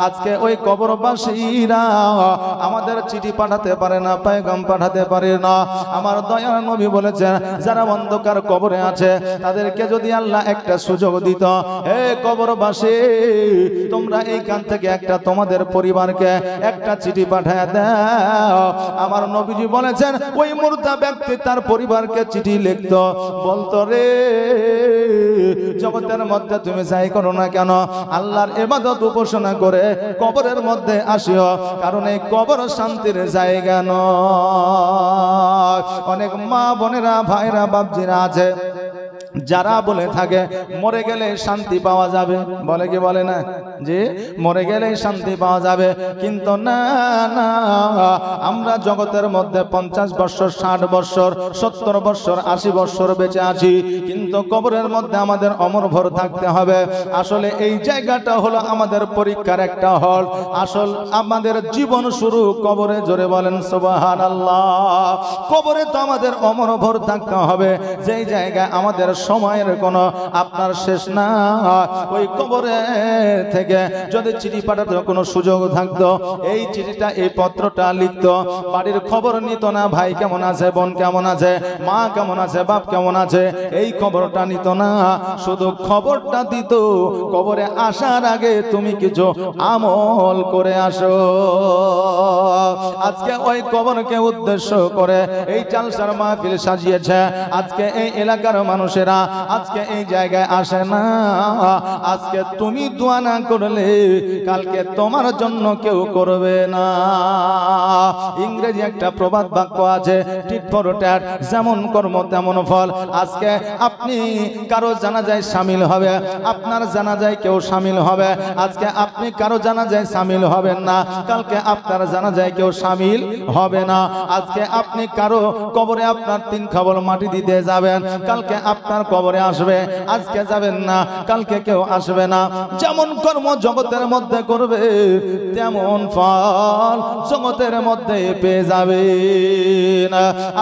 আজকে ওই কবরবাসীরা আমাদের চিঠি পাঠাতে পারে না, পয়গাম পাঠাতে পারে না। আমার দয়ার নবী বলেছেন, যারা অন্ধকার কবরে আছে তাদেরকে যদি আল্লাহ একটা সুযোগ দিত, হে কবরবাসী তোমরা এইখান থেকে একটা তোমাদের পরিবারকে একটা চিঠি পাঠায় দাও। আমার নবীজি বলেছেন, ওই মুর্দা ব্যক্তি তার পরিবারকে চিঠি লিখতো, বলতো রে জগতের মধ্যে তুমি যাই করো না কেন, আল্লাহর ইবাদত উপাসনা করে কবরের মধ্যে আসিও, কারণ এই কবর শান্তির জায়গা নয়। অনেক মা বোনেরা, ভাইরা, বাপজিরা আছে যারা বলে থাকে মরে গেলে শান্তি পাওয়া যাবে, বলে কি বলে না যে মরে গেলে শান্তি পাওয়া যাবে। কিন্তু না না, আমরা জগতের মধ্যে 50 বছর, 60 বছর, 70 বছর, 80 বছর বেঁচে আছি, কিন্তু কবরের মধ্যে আমাদের অমর ভর থাকতে হবে। আসলে এই জায়গাটা হলো আমাদের পরীক্ষার একটা হল। আসল আমাদের জীবন শুরু কবরে, জোরে বলেন সুবহানাল্লাহ। কবরে তো আমাদের অমর ভর থাকতে হবে, যেই জায়গায় আমাদের সময়ের কোনো আপনার শেষ না। ওই কবরে থেকে যদি চিঠি পাঠাতে কোনো সুযোগ থাকতো, এই চিঠিটা, এই পত্রটা লিখতো, বাড়ির খবর নিত না, ভাই কেমন আছে, বোন কেমন আছে, মা কেমন আছে, বাপ কেমন আছে, এই খবরটা নিত না, শুধু খবরটা দিত কবরে আসার আগে তুমি কিছু আমল করে আসো। আজকে ওই কবরকে উদ্দেশ্য করে এই জালসার মাহফিল সাজিয়েছে। আজকে এই এলাকার মানুষেরা আজকে এই জায়গায় আসে না। আজকে তুমি দোয়া না করলে কালকে তোমার জন্য কেউ করবে না। ইংরেজি একটা প্রবাদ বাক্য আছে, টিট ফর ট্যাট, যেমন কর্ম তেমন ফল। আজকে আপনি কারো জানাজায় শামিল হবে, আপনার জানাজায় কেউ শামিল হবে। আজকে আপনি কারো জানাজায় শামিল হবেন না, কালকে আপনার জানাজায় কেউ শামিল হবে না। আজকে আপনি কারো কবরে আপনার 3 খাবল মাটি দিতে যাবেন, কালকে আপনার কবরে আসবে, আজকে যাবেন না, কালকে কেউ আসবে না। যেমন কর্ম জগতের মধ্যে করবে তেমন ফল জগতের মধ্যে পেয়ে যাবে।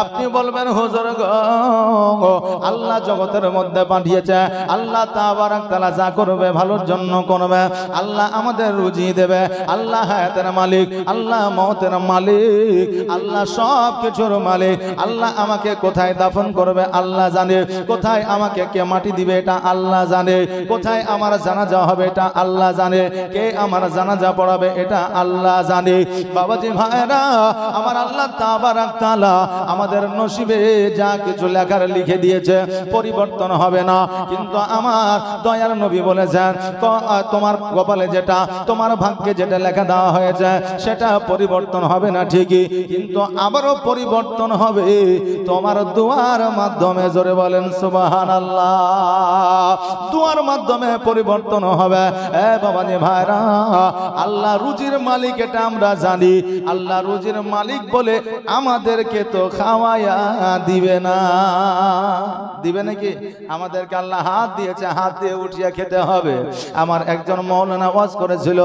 আপনি বলবেন হুজুর গো, আল্লাহ জগতের মধ্যে পাঠিয়েছে, আল্লাহ তাবারক তাআলা যা করবে ভালোর জন্য করবে। আল্লাহ আমাদের রুজি দেবে, আল্লাহ হায়াতের মালিক, আল্লাহ মওতের মালিক, আল্লাহ সব কিছুর মালিক। আল্লাহ আমাকে কোথায় দাফন করবে আল্লাহ জানে, কোথায় আমাকে কে মাটি দিবে এটা আল্লাহ জানে, কোথায় আমার জানাজা হবে এটা আল্লাহ জানে, কে আমার জানাজা পড়াবে এটা আল্লাহ জানে। বাবাজি ভাইরা আমার, আল্লাহ তাবারক তাআলা আমাদের নসিবে যা কিছু লেখার লিখে দিয়েছে পরিবর্তন হবে না। কিন্তু আমার দয়ার নবী বলেছেন, তোমার কপালে যেটা, তোমার ভাগ্যে যেটা লেখা দেওয়া হয়েছে সেটা পরিবর্তন হবে না ঠিকই, কিন্তু আবারও পরিবর্তন হবে তোমার দোয়ার মাধ্যমে। জোরে বলেন সুবহানাল্লাহ। দোয়ার মাধ্যমে পরিবর্তন হবে। এ বাবাজি ভাইরা, আল্লাহ রুজির মালিক এটা আমরা জানি। আল্লাহ রুজির মালিক বলে আমাদেরকে তো খাওয়ায়া দিবে না, দিবে নাকি? আমাদেরকে আল্লাহ হাত দিয়েছে, হাত দিয়ে উঠিয়ে খেতে হবে। আমার একজন মাওলানা ওয়াজ করেছিল,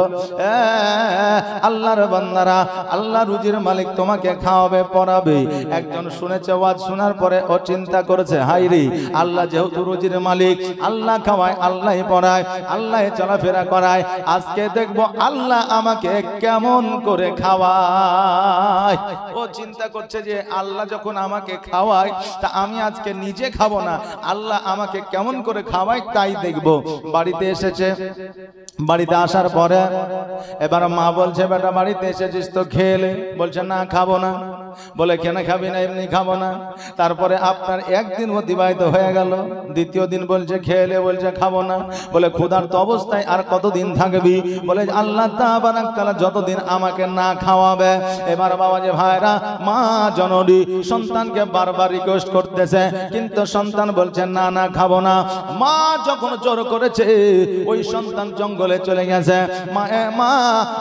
আল্লাহর বান্দারা, আল্লাহ রুজির মালিক তোমাকে খাওয়াবে, পড়াবে। একজন শুনেছে ওয়াজ, শোনার পরে ও চিন্তা করেছে, হাই রে, আল্লাহ যেহেতু রুজির মালিক, আল্লাহ খাওয়ায়, আল্লাহ পড়ায়, আল্লাহ চলাফেরা করায়, আজকে দেখবো আল্লাহ আমাকে কেমন করে খাওয়ায়। ও চিন্তা করছে যে আল্লাহ যখন আমাকে খাওয়ায় তা আমি আজকে নিজে খাবো না, আল্লাহ আমাকে কেমন করে খাওয়ায় তাই দেখবো। বাড়িতে এসেছে, বাড়িতে আসার পরে এবার মা বলছে, বেটা বাড়িতে এসেছিস তো খেলে? বলছে না খাবো না। বলে কেন খাবি না? এমনি খাবো না। তারপরে আপনার একদিন অতিবাহিত হয়ে গেল, দ্বিতীয় দিন বলছে খেলে, বলছে খাবো না। বলে ক্ষুধার্ত অবস্থায় আর কতদিন থাকবি? বলে আল্লাহ তাবারক তাআলা যতদিন আমাকে না খাওয়াবে। এবার বাবাজি ভাইরা, মা জননী সন্তানকে বারবার রিকোয়েস্ট করতেছে, কিন্তু সন্তান বলছে না না খাবো না। মা যখন জোর করেছে, ওই সন্তান জঙ্গলে চলে গেছে। মা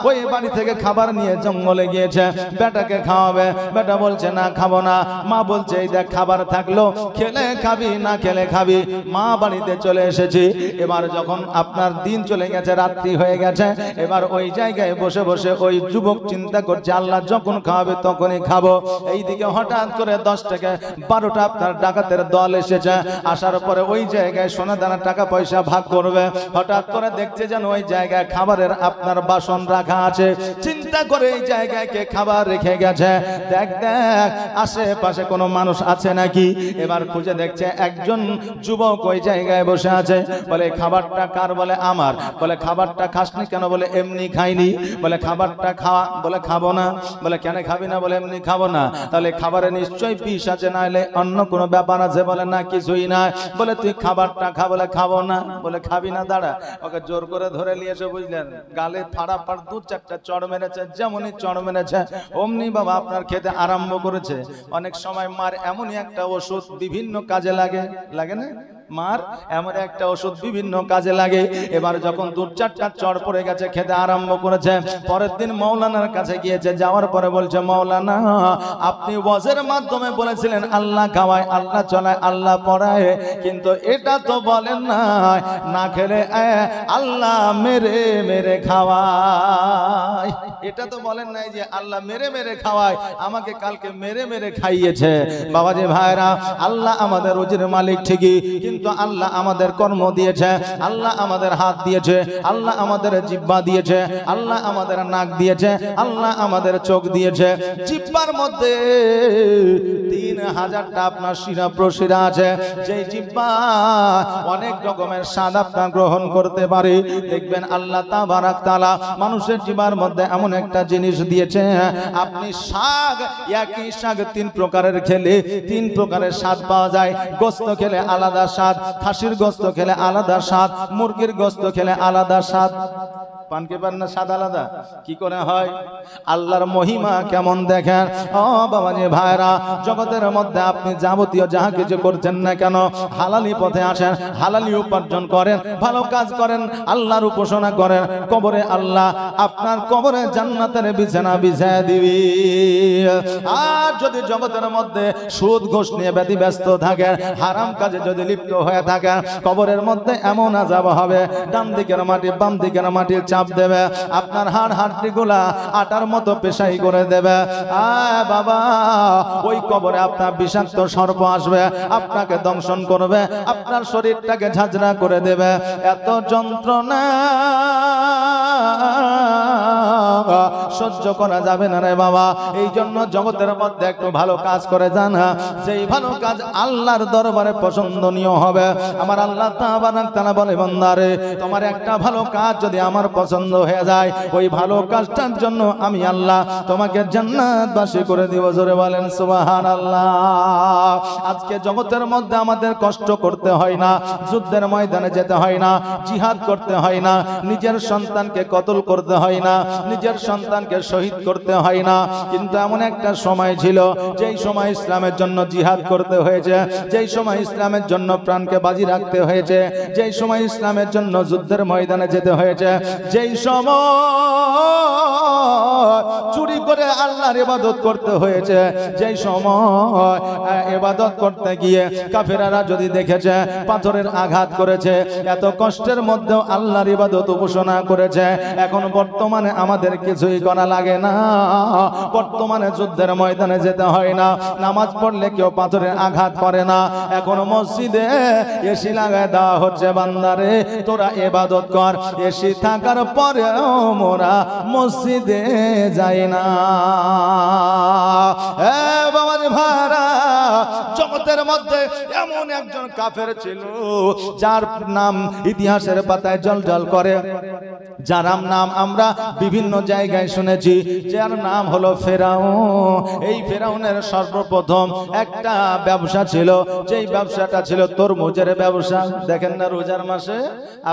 ওই বাড়ি থেকে খাবার নিয়ে জঙ্গলে গিয়েছে, বেটাকে খাওয়াবে। বেটা বেটা বলছে না খাবো না। মা বলছে এই দেখ খাবার থাকলো, খেলে খাবি না খেলে খাবি। মা বাড়িতে চলে এসেছি। এবার যখন আপনার দিন চলে গেছে, রাত্রি হয়ে গেছে, এবার ওই জায়গায় বসে বসে ওই যুবক চিন্তা করছে আল্লাহ যখন খাওয়াবে তখনই খাবো। এইদিকে হঠাৎ করে 10 থেকে 12টা আপনার ডাকাতের দল এসেছে। আসার পরে ওই জায়গায় সোনা দানা টাকা পয়সা ভাগ করবে। হঠাৎ করে দেখছে যেন ওই জায়গায় খাবারের আপনার বাসন রাখা আছে। চিন্তা করে এই জায়গায় কে খাবার রেখে গেছে, দেখ দেখ আশেপাশে কোনো মানুষ আছে নাকি। এবার খুঁজে দেখছে একজন যুবক ওই জায়গায় বসে আছে। বলে খাবারটা কার? বলে আমার। বলে খাবারটা খাসনি কেন? বলে এমনি খাইনি। বলে খাবারটা খাওয়া? বলে খাবো না। বলে কেন খাবি না? বলে এমনি খাবো না। তাহলে খাবারে নিশ্চয়ই বিষ আছে, না হলে অন্য কোনো ব্যাপার আছে। বলে না কিছুই না। বলে তুই খাবারটা খা। বলে খাবো না। বলে খাবি না, দাঁড়া। ওকে জোর করে ধরে নিয়েছে, বুঝলেন, গালে ফাড়াফাড় 2-4টা চড় মেরেছে। যেমনই চড় মেরেছে অমনি বাবা আপনার খেতে আরম্ভ করেছে। অনেক সময় মার এমনই একটা ওষুধ বিভিন্ন কাজে লাগে, লাগে না? মার এমন একটা ওষুধ বিভিন্ন কাজে লাগে। এবার যখন 2-4টা চড় পড়ে গেছে, খেতে আরম্ভ করেছে। পরের দিন মাওলানার কাছে গিয়েছে। যাওয়ার পরে বলছে মাওলানা, আপনি ওয়াজের মাধ্যমে বলেছিলেন আল্লাহ খাওয়ায়, আল্লাহ চলায়, আল্লাহ পড়ায়, কিন্তু এটা তো বলেন না না খেলে আল্লাহ মেরে মেরে খাওয়ায়। এটা তো বলেন নাই যে আল্লাহ মেরে মেরে খাওয়ায়, আমাকে কালকে মেরে মেরে খাইয়েছে। বাবাজি ভাইরা, আল্লাহ আমাদের রুজির মালিক ঠিকই, কিন্তু আল্লাহ আমাদের কর্ম দিয়েছে, আল্লাহ আমাদের হাত দিয়েছে, আল্লাহ আমাদের জিহ্বা দিয়েছে, আল্লাহ আমাদের নাক দিয়েছে, আল্লাহ আমাদের চোখ দিয়েছে। জিহ্বার মধ্যে 3000টা আপনার শিরা প্রশিরা আছে। যেই জিহ্বা অনেক রকমের স্বাদ আপনার গ্রহণ করতে পারে। দেখবেন আল্লাহ তাবারাক তাআলা মানুষের জিহ্বার মধ্যে এমন একটা জিনিস দিয়েছে, আপনি শাক, একই শাক 3 প্রকারের খেলে 3 প্রকারের স্বাদ পাওয়া যায়। গোশত খেলে আলাদা স্বাদ, খাসির গোশত খেলে আলাদা স্বাদ, মুরগির গোশত খেলে আলাদা স্বাদ। পানকে পান না স্বাদ আলাদা? কি করে হয়? আল্লাহর মহিমা কেমন দেখেন। ও বাবাজি ভাইরা, জগতের মধ্যে আপনি যাবতীয় যাহা কিছু করছেন না কেন, হালালি পথে আসেন, হালালি উপার্জন করেন, ভালো কাজ করেন, আল্লাহর উপাসনা করেন। কবরে আল্লাহ আপনার কবরে জান্নাতের বিছানা বিছায় দিবি। আর যদি জগতের মধ্যে সুদ ঘুষ নিয়ে ব্যস্ত থাকেন, হারাম কাজে যদি লিপ্ত হয়ে থাকেন, কবরের মধ্যে এমন আযাব হবে, ডান দিকের মাটি বাম দিকের মাটি চাপ দেবে, আপনার হাড় হাড্ডিগুলা আটার মতো পেশাই করে দেবে। বাবা, ওই কবরে আপনার বিষাক্ত সর্প আসবে, আপনাকে দংশন করবে, আপনার শরীরটাকে ঝাঁঝরা করে দেবে। এত যন্ত্রণা সহ্য করা যাবে না রে বাবা। এই জন্য জগতের মধ্যে একটু ভালো কাজ করে জানা, সেই ভালো কাজ আল্লাহর দরবারে পছন্দনীয় হবে। আমার আল্লাহ তাবারাক তাআলা বলে, বান্দারে তোমার একটা ভালো কাজ যদি আমার পছন্দ হয়ে যায়, ওই ভালো কাজটার জন্য আমি আল্লাহ তোমাকে জান্নাতবাসী করে দিব। জোরে বলেন সুবহানাল্লাহ। আজকে জগতের মধ্যে আমাদের কষ্ট করতে হয় না, যুদ্ধের ময়দানে যেতে হয় না, জিহাদ করতে হয় না, নিজের সন্তানকে কতল করতে হয় না, নিজের সন্তানকে শহীদ করতে হয় না। কিন্তু এমন একটা সময় ছিল যেই সময় ইসলামের জন্য জিহাদ করতে হয়েছে, যেই সময় ইসলামের জন্য প্রাণকে বাজি রাখতে হয়েছে, যেই সময় ইসলামের জন্য যুদ্ধের ময়দানে যেতে হয়েছে, যেই সময় চুরি করে আল্লাহর ইবাদত করতে হয়েছে, যেই সময় ইবাদত করতে গিয়ে কাফেররা যদি দেখেছে পাথরের আঘাত করেছে, এত কষ্টের মধ্যেও আল্লাহর ইবাদত উপাসনা করেছে। এখন বর্তমানে আমাদের কিছুই করা লাগে না, বর্তমানে যুদ্ধের ময়দানে যেতে হয় না, নামাজ পড়লে কেউ পাথরের আঘাত করে না। এখন মসজিদে এসি লাগায় দেওয়া হচ্ছে, বান্দারে তোরা ইবাদত কর। এসি থাকার পরেও মোরা মসজিদে যাই না। বাবাজি ভাইরা, জগতের মধ্যে এমন একজন কাফের ছিল যার নাম ইতিহাসের পাতায় জলজল করে, যার নাম আমরা বিভিন্ন জায়গায় শুনেছি, যার নাম হলো ফেরাউন। এই ফেরাউনের সর্বপ্রথম একটা ব্যবসা ছিল, যেই ব্যবসাটা ছিল তরমুজের ব্যবসা। দেখেন না, রোজার মাসে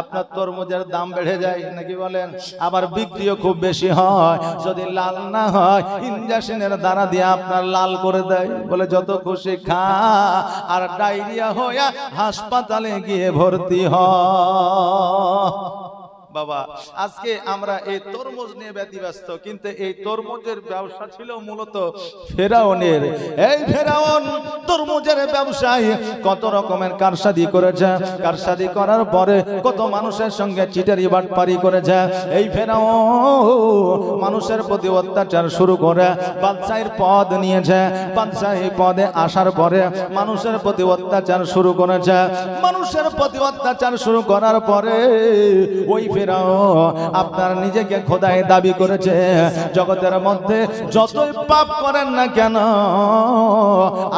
আপনার তরমুজের দাম বেড়ে যায় নাকি বলেন, আবার বিক্রিও খুব বেশি হয়। যদি লাল না হয় ইনজেকশনের দ্বারা দিয়ে আপনার লাল করে দেয়, বলে যত খুশি খা, আর ডায়রিয়া হয়ে হাসপাতালে গিয়ে ভর্তি হয়। বাবা আজকে আমরা এই তরমুজ নিয়ে ব্যতিব্যস্ত, কিন্তু এই তরমুজের ব্যবসা ছিল মূলত ফেরাউনের। এই ফেরাউন তরমুজের ব্যবসায় কত রকমের কারসাদি করেছে, কারসাদি করার পরে কত মানুষের সঙ্গে চিটারি বাটপারি করেছে। এই ফেরাউন মানুষের প্রতি অত্যাচার শুরু করে বাদশাহীর পদ নিয়েছে। বাদশাহী পদে আসার পরে মানুষের প্রতি অত্যাচার শুরু করেছে। মানুষের প্রতি অত্যাচার শুরু করার পরে ওই ফেরাউন আপনার নিজেকে খোদাই দাবি করেছে। জগতের মধ্যে যতই পাপ করেন না কেন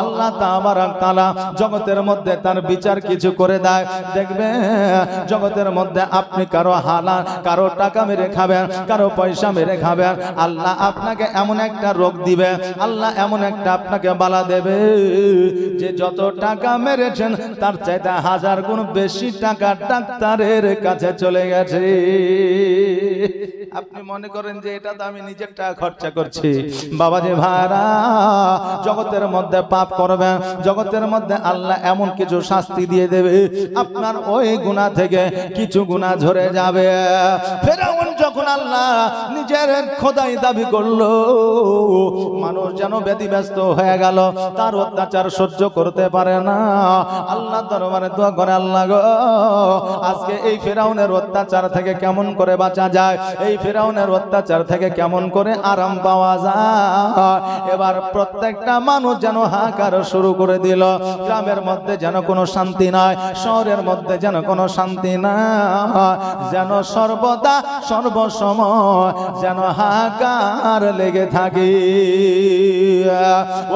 আল্লাহ তাআলা জগতের মধ্যে তার বিচার কিছু করে দেয়। দেখবে জগতের মধ্যে আপনি কারো হালাল, কারো টাকা মেরে খাবেন, কারো পয়সা মেরে খাবেন, আল্লাহ আপনাকে এমন একটা রোগ দিবে, আল্লাহ এমন একটা আপনাকে বালা দেবে যে যত টাকা মেরেছেন তার চাইতে 1000 গুণ বেশি টাকা ডাক্তারের কাছে চলে গেছে। আপনি মনে করেন যে এটা তো আমি নিজের টাকা খরচা করছি। বাবাজি ভাইরা, জগতের মধ্যে পাপ করবেন, জগতের মধ্যে আল্লাহ এমন কিছু শাস্তি দিয়ে দেবে আপনার ওই গুনাহ থেকে কিছু গুনাহ ঝরে যাবে। ফেরাউন যখন আল্লাহ নিজের খোদাই দাবি করলো, মানুষ যেন ব্যতিব্যস্ত হয়ে গেল, তার অত্যাচার সহ্য করতে পারে না। আল্লাহ দরবারে দোয়া করে, আল্লাহ গো আজকে এই ফেরাউনের অত্যাচার থেকে কেমন করে বাঁচা যায়, এই ফেরাউনের অত্যাচার থেকে কেমন করে আরাম পাওয়া যায়। এবার প্রত্যেকটা মানুষ যেন হাহাকার শুরু করে দিল। গ্রামের মধ্যে যেন কোনো শান্তি নাই, শহরের মধ্যে যেন কোনো শান্তি নাই, যেন সর্বদা সর্বসময় যেন হাহাকার লেগে থাকে।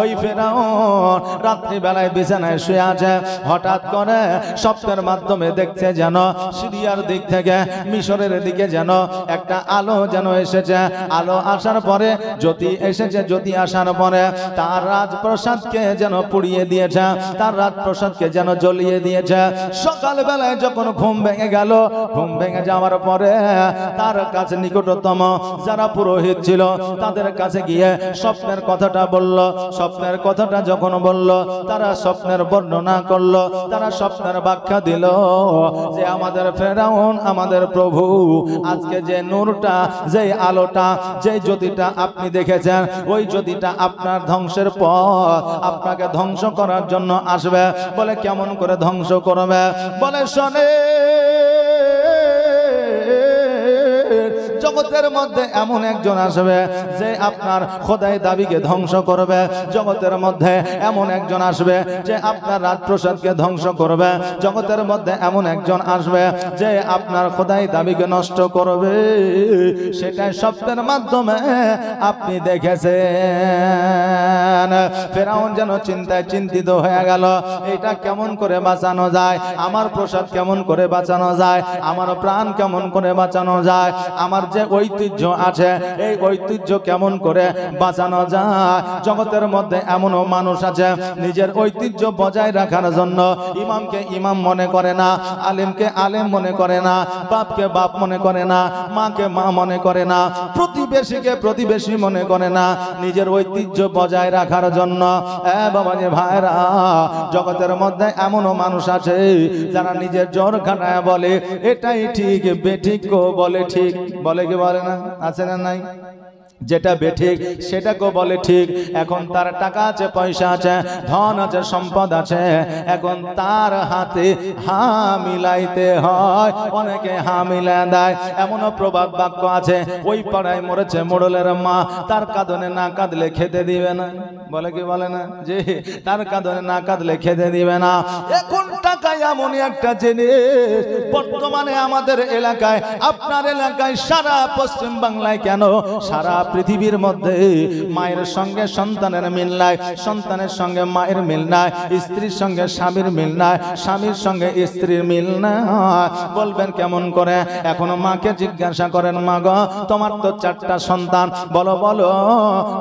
ওই ফেরাউন রাত্রি বেলায় বিছানায় শুয়ে আছে, হঠাৎ করে স্বপ্নের মাধ্যমে দেখছে যেন সিরিয়ার দিক থেকে মিশরের দিকে যেন একটা আলো যেন এসেছে। আলো আসার পরে জ্যোতি এসেছে, জ্যোতি আসার পরে তার রাজপ্রাসাদকে যেন পুড়িয়ে দিয়েছে, তার রাজপ্রাসাদকে যেন জ্বলিয়ে দিয়েছে। সকাল বেলায় যখন ঘুম ভেঙে গেল, ঘুম ভেঙে যাওয়ার পরে তার কাছে নিকটতম যারা পুরোহিত ছিল তাদের কাছে গিয়ে স্বপ্নের কথাটা বলল। স্বপ্নের কথাটা যখন বলল, তারা স্বপ্নের বর্ণনা করলো, তারা স্বপ্নের ব্যাখ্যা দিল যে আমাদের ফেরাউন, আমাদের প্রভু আজকে যে নূরটা, যে আলোটা, যে জ্যোতিটা আপনি দেখেছেন, ওই জ্যোতিটা আপনার ধ্বংসের পথ, আপনাকে ধ্বংস করার জন্য আসবে। বলে কেমন করে ধ্বংস করবে? বলে শোনে, জগতের মধ্যে এমন একজন আসবে যে আপনার খোদাই দাবিকে ধ্বংস করবে। জগতের মধ্যে এমন একজন আসবে যে আপনার রাজপ্রাসাদকে ধ্বংস করবে। জগতের মধ্যে এমন একজন আসবে যে আপনার খোদাই দাবিকে নষ্ট করবে। সেটাই স্বপ্নের মাধ্যমে আপনি দেখেছেন। ফেরাউন যেন চিন্তায় চিন্তিত হয়ে গেল, এটা কেমন করে বাঁচানো যায়, আমার প্রসাদ কেমন করে বাঁচানো যায়, আমার প্রাণ কেমন করে বাঁচানো যায়, আমার যে ঐতিহ্য আছে এই ঐতিহ্য কেমন করে বাঁচানো যায়। জগতের মধ্যে এমনও মানুষ আছে নিজের ঐতিহ্য বজায় রাখার জন্য ইমামকে ইমাম মনে করে না, আলেমকে আলেম মনে করে না, বাপকে বাপ মনে করে না, মাকে মা মনে করে না, প্রতিবেশীকে প্রতিবেশী মনে করে না, নিজের ঐতিহ্য বজায় রাখার জন্য। বাবাজি ভাইরা, জগতের মধ্যে এমনও মানুষ আছে যারা নিজের জোর খাটায় বলে এটাই ঠিক, বেঠিক বলে ঠিক, বলে কি বলে না? আছে না নাই? যেটা বেঠিক সেটাকে বলে ঠিক। এখন তার টাকা আছে, পয়সা আছে, ধন আছে, সম্পদ আছে, এখন তার হাতে হা মিলাইতে হয়। অনেকে হা মিলায় দেয়। এমনও প্রবাদ বাক্য আছে, ওই পাড়ায় মরেছে মোড়লের মা, তার কাঁদনে না কাঁদলে খেতে দিবে না। বলে কি বলে না? যে তার কাঁদনে না কাঁদলে খেতে দিবে না। এখন টাকা এমনই একটা জিনিস, বর্তমানে আমাদের এলাকায়, আপনার এলাকায়, সারা পশ্চিম বাংলায় কেন সারা পৃথিবীর মধ্যে মায়ের সঙ্গে সন্তানের মিল নাই, সন্তানের সঙ্গে মায়ের মিল নাই, স্ত্রীর সঙ্গে স্বামীর মিল নাই, স্বামীর সঙ্গে স্ত্রীর মিল নাই। বলবেন কেমন করে? এখনো মাকে জিজ্ঞাসা করেন, মা গো তোমার তো 4টা সন্তান, বলো বলো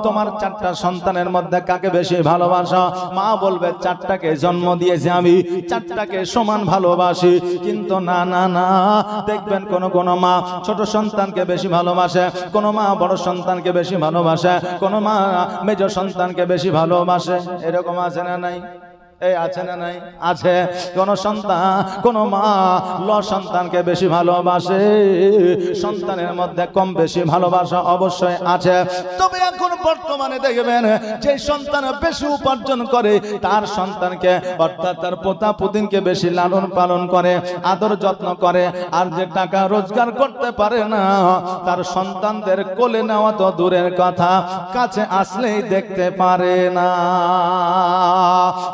তোমার 4টা সন্তানের মধ্যে কাকে বেশি ভালোবাসো? মা বলবে 4টাকে জন্ম দিয়েছি আমি, 4টাকে সমান ভালোবাসি। কিন্তু না না না, দেখবেন কোন কোন মা ছোট সন্তানকে বেশি ভালোবাসে, কোন মা বড় সন্তানকে বেশি ভালোবাসে, কোন মা মেজ সন্তানকে বেশি ভালোবাসে। এরকম আছে না নাই? এই আছে না নাই? আছে। কোন সন্তান, কোন মা সন্তানকে বেশি ভালোবাসে? সন্তানের মধ্যে কম বেশি ভালোবাসা অবশ্যই আছে। তবে এখন বর্তমানে দেখবেন যে সন্তান বেশি উপার্জন করে তার সন্তানকে অর্থাৎ তার পোতা পুতিনকে বেশি লালন পালন করে, আদর যত্ন করে। আর যে টাকা রোজগার করতে পারে না তার সন্তানদের কোলে নেওয়া তো দূরের কথা, কাছে আসলেই দেখতে পারে না।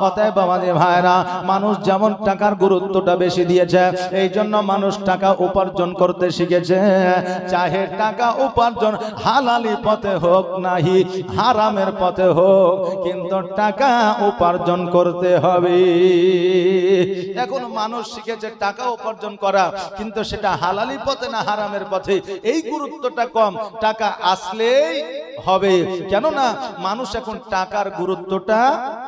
অতএব বাবাজি ভাইরা, মানুষ যেমন টাকার গুরুত্বটা বেশি দিয়েছে, এই জন্য মানুষ টাকা উপার্জন করতে শিখেছে। চাহে টাকা উপার্জন হালালি পথে হোক নাহি হারামের পথে হোক, কিন্তু টাকা উপার্জন করতে হবে। এখন মানুষ শিখেছে টাকা উপার্জন করা, কিন্তু সেটা হালালি পথে না হারামের পথে, এই গুরুত্বটা কম। টাকা আসলেই হবে, কেননা মানুষ এখন টাকার গুরুত্বটা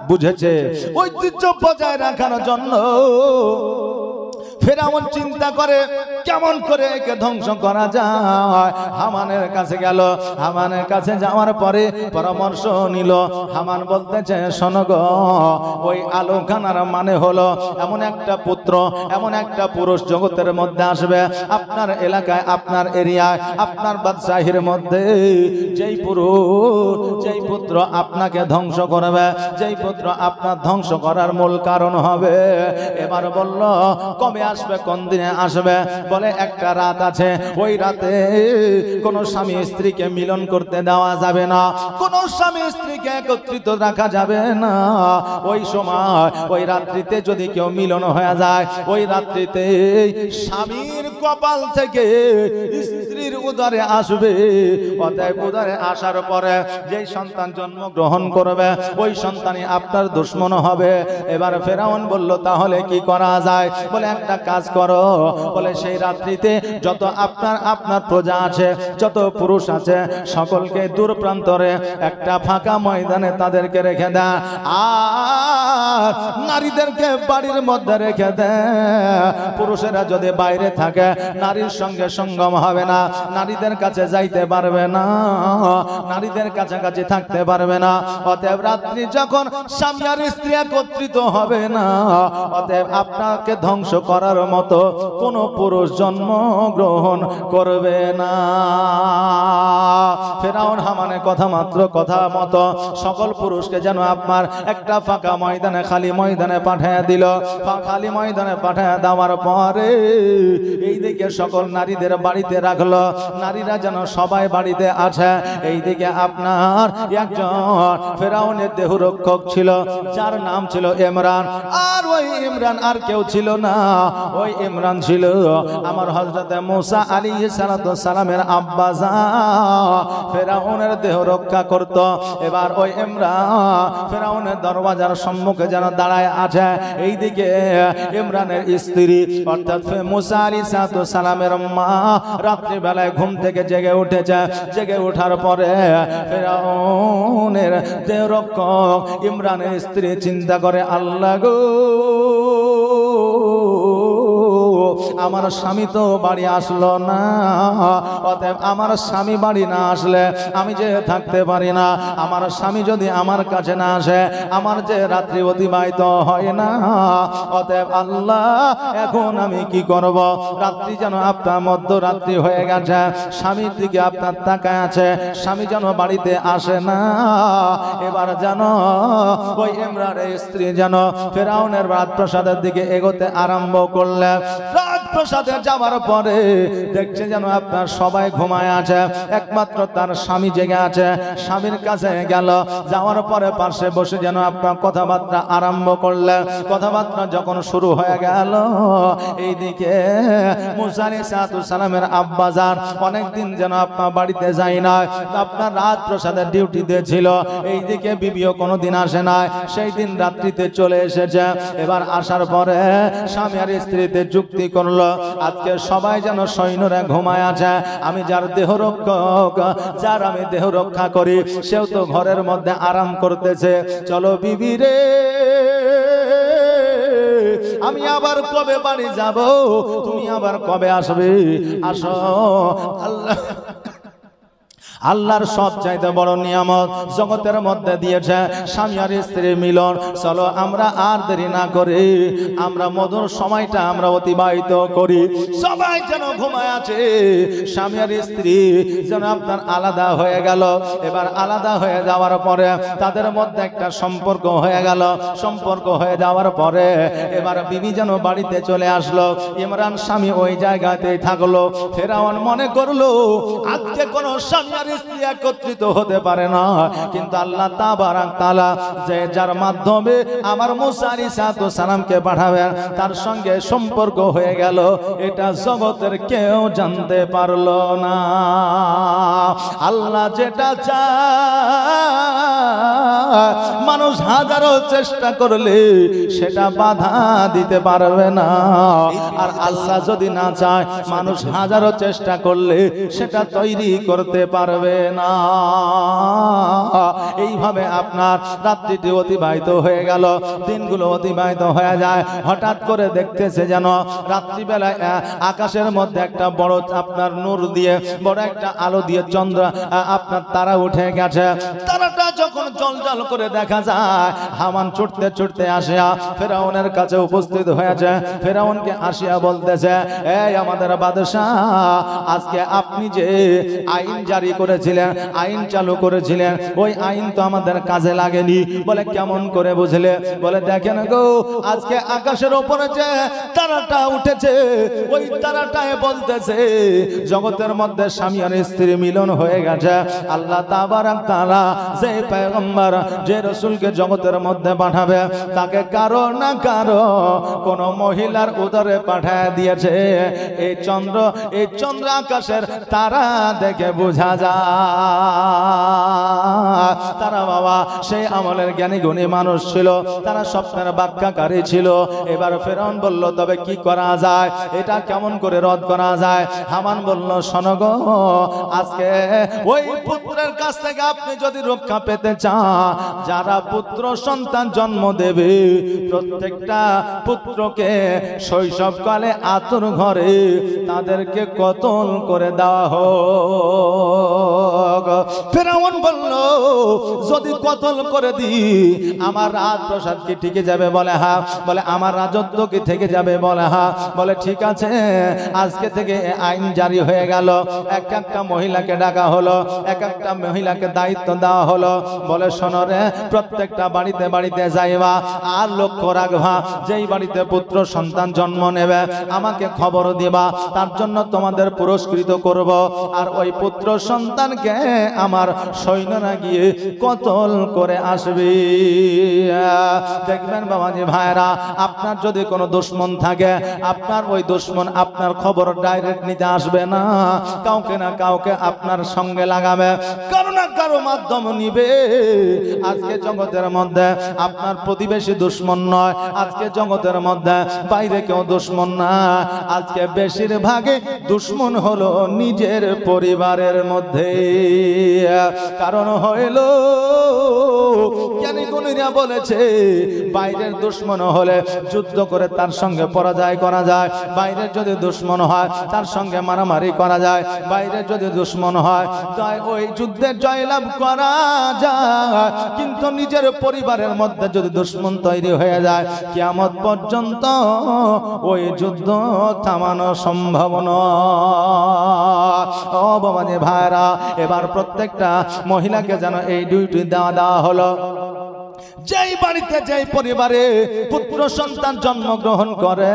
বুঝেছে। ঐতিহ্য বজায় রাখার জন্য ফেরাউন চিন্তা করে কেমন করে একে ধ্বংস করা যায়। হামানের কাছে গেল, হামানের কাছে যাওয়ার পরে পরামর্শ নিল। হামান বলতেছে, শোনো গো, ওই আলোখানার মানে হলো এমন একটা পুত্র, এমন একটা পুরুষ জগতের মধ্যে আসবে আপনার এলাকায়, আপনার এরিয়ায়, আপনার বাদশাহীর মধ্যে, যেই পুরুষ, যেই পুত্র আপনাকে ধ্বংস করবে, যেই পুত্র আপনার ধ্বংস করার মূল কারণ হবে। এবার বলল, কবে আসবে, কোন দিনে আসবে? বলে একটা রাত আছে, ওই রাতে কোন স্বামী স্ত্রীকে মিলন করতে দেওয়া যাবে না, কোন স্বামী স্ত্রীকে একত্রিত রাখা যাবে না। ওই সময়, ওই রাত্রিতে যদি কেউ মিলন হয়ে যায়, ওই রাত্রিতে স্বামীর কপাল থেকে স্ত্রীর উদরে আসবে। অতএব উদরে আসার পরে যেই সন্তান জন্মগ্রহণ করবে, ওই সন্তানই আপনার দুশ্মন হবে। এবার ফেরাউন বলল, তাহলে কি করা যায়? বলে একটা কাজ করো। বলে সেই রাত্রিতে যত আপনার প্রজা আছে, যত পুরুষ আছে, সকলকে দূর প্রান্তরে একটা ফাঁকা ময়দানে তাদেরকে রেখে দেয়, আর নারীদেরকে বাড়ির মধ্যে রেখে দেয়। পুরুষেরা যদি বাইরে থাকে, নারীর সঙ্গে সঙ্গম হবে না, নারীদের কাছে যাইতে পারবে না, নারীদের কাছাকাছি থাকতে পারবে না। অতএব রাত্রি যখন স্বামী আর স্ত্রী একত্রিত হবে না, অতএব আপনাকে ধ্বংস করার মতো কোন পুরুষ জন্ম গ্রহণ করবে না। ফেরাউন হামানের কথা মাত্র কথা মতো সকল পুরুষকে যেন আপনার একটা ফাঁকা ময়দানে, খালি ময়দানে পাঠিয়ে দিল। খালি ময়দানে পাঠিয়ে দেওয়ার পরে এইদিকে সকল নারীদের বাড়িতে রাখলো, নারীরা যেন সবাই বাড়িতে আছে। এইদিকে আপনার একজন ফেরাউনের দেহরক্ষক ছিল, যার নাম ছিল ইমরান। আর ওই ইমরান আর কেউ ছিল না, ওই ইমরান ছিল আমার হযরত মুসা আলাইহিস সালামের আব্বা জান। ফেরাউনের দেহ রক্ষা করত। এবার ওই ইমরান ফেরাউনের দরওয়াজার সম্মুখে যেন দাঁড়ায় আছে। এইদিকে ইমরানের স্ত্রী অর্থাৎ মুসা আলাইহিস সালামের মা রাত্রি বেলায় ঘুম থেকে জেগে উঠেছে। জেগে ওঠার পরে ফেরাউনের দেহ রক্ষক ইমরানের স্ত্রী চিন্তা করে, আল্লাহ গো, আমার স্বামী তো বাড়ি আসলো না, অতএব আমার স্বামী বাড়ি না আসলে আমি যে থাকতে পারি না। আমার স্বামী যদি আমার কাছে না আসে, আমার যে রাত্রি অতিবাহিত হয় না। অতএব আল্লাহ, এখন আমি কি করব? রাত্রি যেন আপনার মধ্যরাত্রি হয়ে গেছে, স্বামীর দিকে আপনার তাকায় আছে, স্বামী যেন বাড়িতে আসে না। এবার যেন ওই ইমরানের স্ত্রী যেন ফেরাউনের রাজপ্রাসাদের দিকে এগোতে আরম্ভ করলেন। রাজপ্রাসাদে যাওয়ার পরে দেখছে যেন আপনার সবাই ঘুমায় আছে, একমাত্র তার স্বামী জেগে আছে। স্বামীর কাছে গেল, যাওয়ার পরে পাশে বসে যেন আপনার কথাবার্তা আরম্ভ করলেন। কথাবার্তা যখন শুরু হয়ে গেল, এইদিকে মুসা আলাইহিস সালামের আব্বা জান অনেকদিন যেন আপনার বাড়িতে যায় না, আপনার রাজপ্রাসাদে ডিউটি দিয়েছিল। এইদিকে বিবিও কোনোদিন আসে না, সেই দিন রাত্রিতে চলে এসেছে। এবার আসার পরে স্বামী আর স্ত্রীতে যুক্তি করলো, আজকে সবাই যেন সৈন্যরা ঘুমায় আছে, আমি যার দেহ রক্ষক, যার আমি দেহ রক্ষা করি, সেও তো ঘরের মধ্যে আরাম করতেছে। চলো বিবি রে, আমি আবার কবে বাড়ি যাব, তুমি আবার কবে আসবে? আসো। আল্লাহর সবচাইতে বড় নিয়ামত জগতের মধ্যে দিয়েছে স্বামী আর স্ত্রীর মিলন। চলো আমরা আর দেরি না করে আমরা মধুর সময়টা আমরা অতিবাহিত করি। সবাই যেন ঘুমায় আছে, স্বামী আর স্ত্রী যেন আপনার আলাদা হয়ে গেল। এবার আলাদা হয়ে যাওয়ার পরে তাদের মধ্যে একটা সম্পর্ক হয়ে গেল। সম্পর্ক হয়ে যাওয়ার পরে এবার বিবি যেন বাড়িতে চলে আসলো। ইমরান স্বামী ওই জায়গাতেই থাকলো। ফেরাউন মনে করলো আজকে কোনো স্বামী আর স্ত্রী একত্রিত হতে পারে না, কিন্তু আল্লাহ তাবারাক তাআলা যে যার মাধ্যমে আমার মুসা আলাইহিস সালামকে পাঠাবেন তার সঙ্গে সম্পর্ক হয়ে গেল, এটা জগতের কেউ জানতে পারলো না। আল্লাহ যেটা চায় মানুষ হাজারো চেষ্টা করলে সেটা বাধা দিতে পারবে না। আর আল্লাহ যদি না চায় মানুষ হাজারো চেষ্টা করলে সেটা তৈরি করতে পারবে না। এইভাবে আপনার রাত্রিটি অতিবাহিত হয়ে গেল, দিনগুলো অতিবাহিত হয়ে যায়। হঠাৎ করে দেখতেছে যেন রাত্রিবেলায় আকাশের মধ্যে একটা বড় আপনার নূর দিয়ে, বড় একটা আলো দিয়ে চন্দ্র আপনার তারা উঠে গেছে। তারাটা যখন জলজল করে দেখা যায়, হামান ছুটতে ছুটতে আসিয়া ফেরাউনের কাছে উপস্থিত হয়েছে। ফেরাউনকে আসিয়া বলতেছে, এই আমাদের বাদশাহ, আজকে আপনি যে আইন জারি করেছিলেন, আইন চালু করেছিলেন, ওই আইন তো আমাদের কাজে লাগেনি। বলে কেমন করে বুঝলে? বলে দেখেন গো, আজকে আকাশের উপরে যে তারাটা উঠেছে, ওই তারাটায় বলতেছে জগতের মধ্যে স্বামী আর স্ত্রী মিলন হয়ে গেছে। আল্লাহ তাবারাক তাআলা যে পয়গম্বর, যে রাসূলকে জগতের মধ্যে পাঠাবে তাকে কারো না কারো কোন মহিলার উদরে পাঠায় দিয়েছে। এই চন্দ্র আকাশের তারা দেখে বোঝা যায় তারা বাবা সেই আমলের জ্ঞানী গুণী মানুষ ছিল, তারা স্বপ্নের ব্যাখ্যাকারী ছিল। এবার ফেরাউন বলল, তবে কি করা যায়, এটা কেমন করে রদ করা যায়? হামান বলল, শোনো গো, আজকে ওই পুত্রের কাছ থেকে আপনি যদি রক্ষা পেতে চান, যারা পুত্র সন্তান জন্ম দেবে প্রত্যেকটা পুত্রকে শৈশবকালে আতুর ঘরে তাদেরকে কতল করে দেওয়া হোক। ফেরাউন বলল, যদি কতল করে দিই আমার রাজপ্রাসাদ কি টিকে যাবে? বলে হ্যাঁ। বলে আমার রাজত্ব কি থেকে যাবে? বলে হ্যাঁ। বলে ঠিক আছে, আজকে থেকে আইন জারি হয়ে গেল। এক একটা মহিলাকে ডাকা হলো, এক একটা মহিলাকে দায়িত্ব দেওয়া হলো। বলে শোনো রে, প্রত্যেকটা বাড়িতে বাড়িতে যাইবা, আর লক্ষ্য রাখবা যেই বাড়িতে পুত্র সন্তান জন্ম নেবে আমাকে খবর দিবা, তার জন্য তোমাদের পুরস্কৃত করব। আর ওই পুত্র সন্তানকে আমার সৈন্যরা গিয়ে কতল করে আসবে। দেখবেন বাবাজি ভাইরা, আপনার যদি কোনো দুশমন থাকে, আপনার ওই দুশমন আপনার খবর ডাইরেক্ট নিতে আসবে না, কাউকে না কাউকে আপনার সঙ্গে লাগাবে, কারো না কারো মাধ্যম নিবে। আজকে জগতের মধ্যে আপনার প্রতিবেশী দুশমন নয়, আজকে জগতের মধ্যে বাইরে কেউ দুশমন না, আজকে বেশিরভাগে দুশমন হলো নিজের পরিবারের মধ্যে। কারণ হইল জ্ঞানী গুণীরা বলেছে, বাইরের দুশমন হলে যুদ্ধ করে তার সঙ্গে পরাজয় করা যায়, বাইরের যদি দুশমন হয় তার সঙ্গে মারামারি করা যায়, বাইরের যদি দুশমন হয় তাই ওই যুদ্ধে জয়লাভ করা যায়। কিন্তু নিজের পরিবারের মধ্যে যদি দুশমন তৈরি হয়ে যায়, কিয়ামত পর্যন্ত ওই যুদ্ধ থামানো সম্ভব নয়। ও বাবাজি ভাইরা, এবার প্রত্যেকটা মহিলাকে যেন এই ডিউটি দেওয়া হলো। যেই বাড়িতে যেই পরিবারে পুত্র সন্তান জন্মগ্রহণ করে,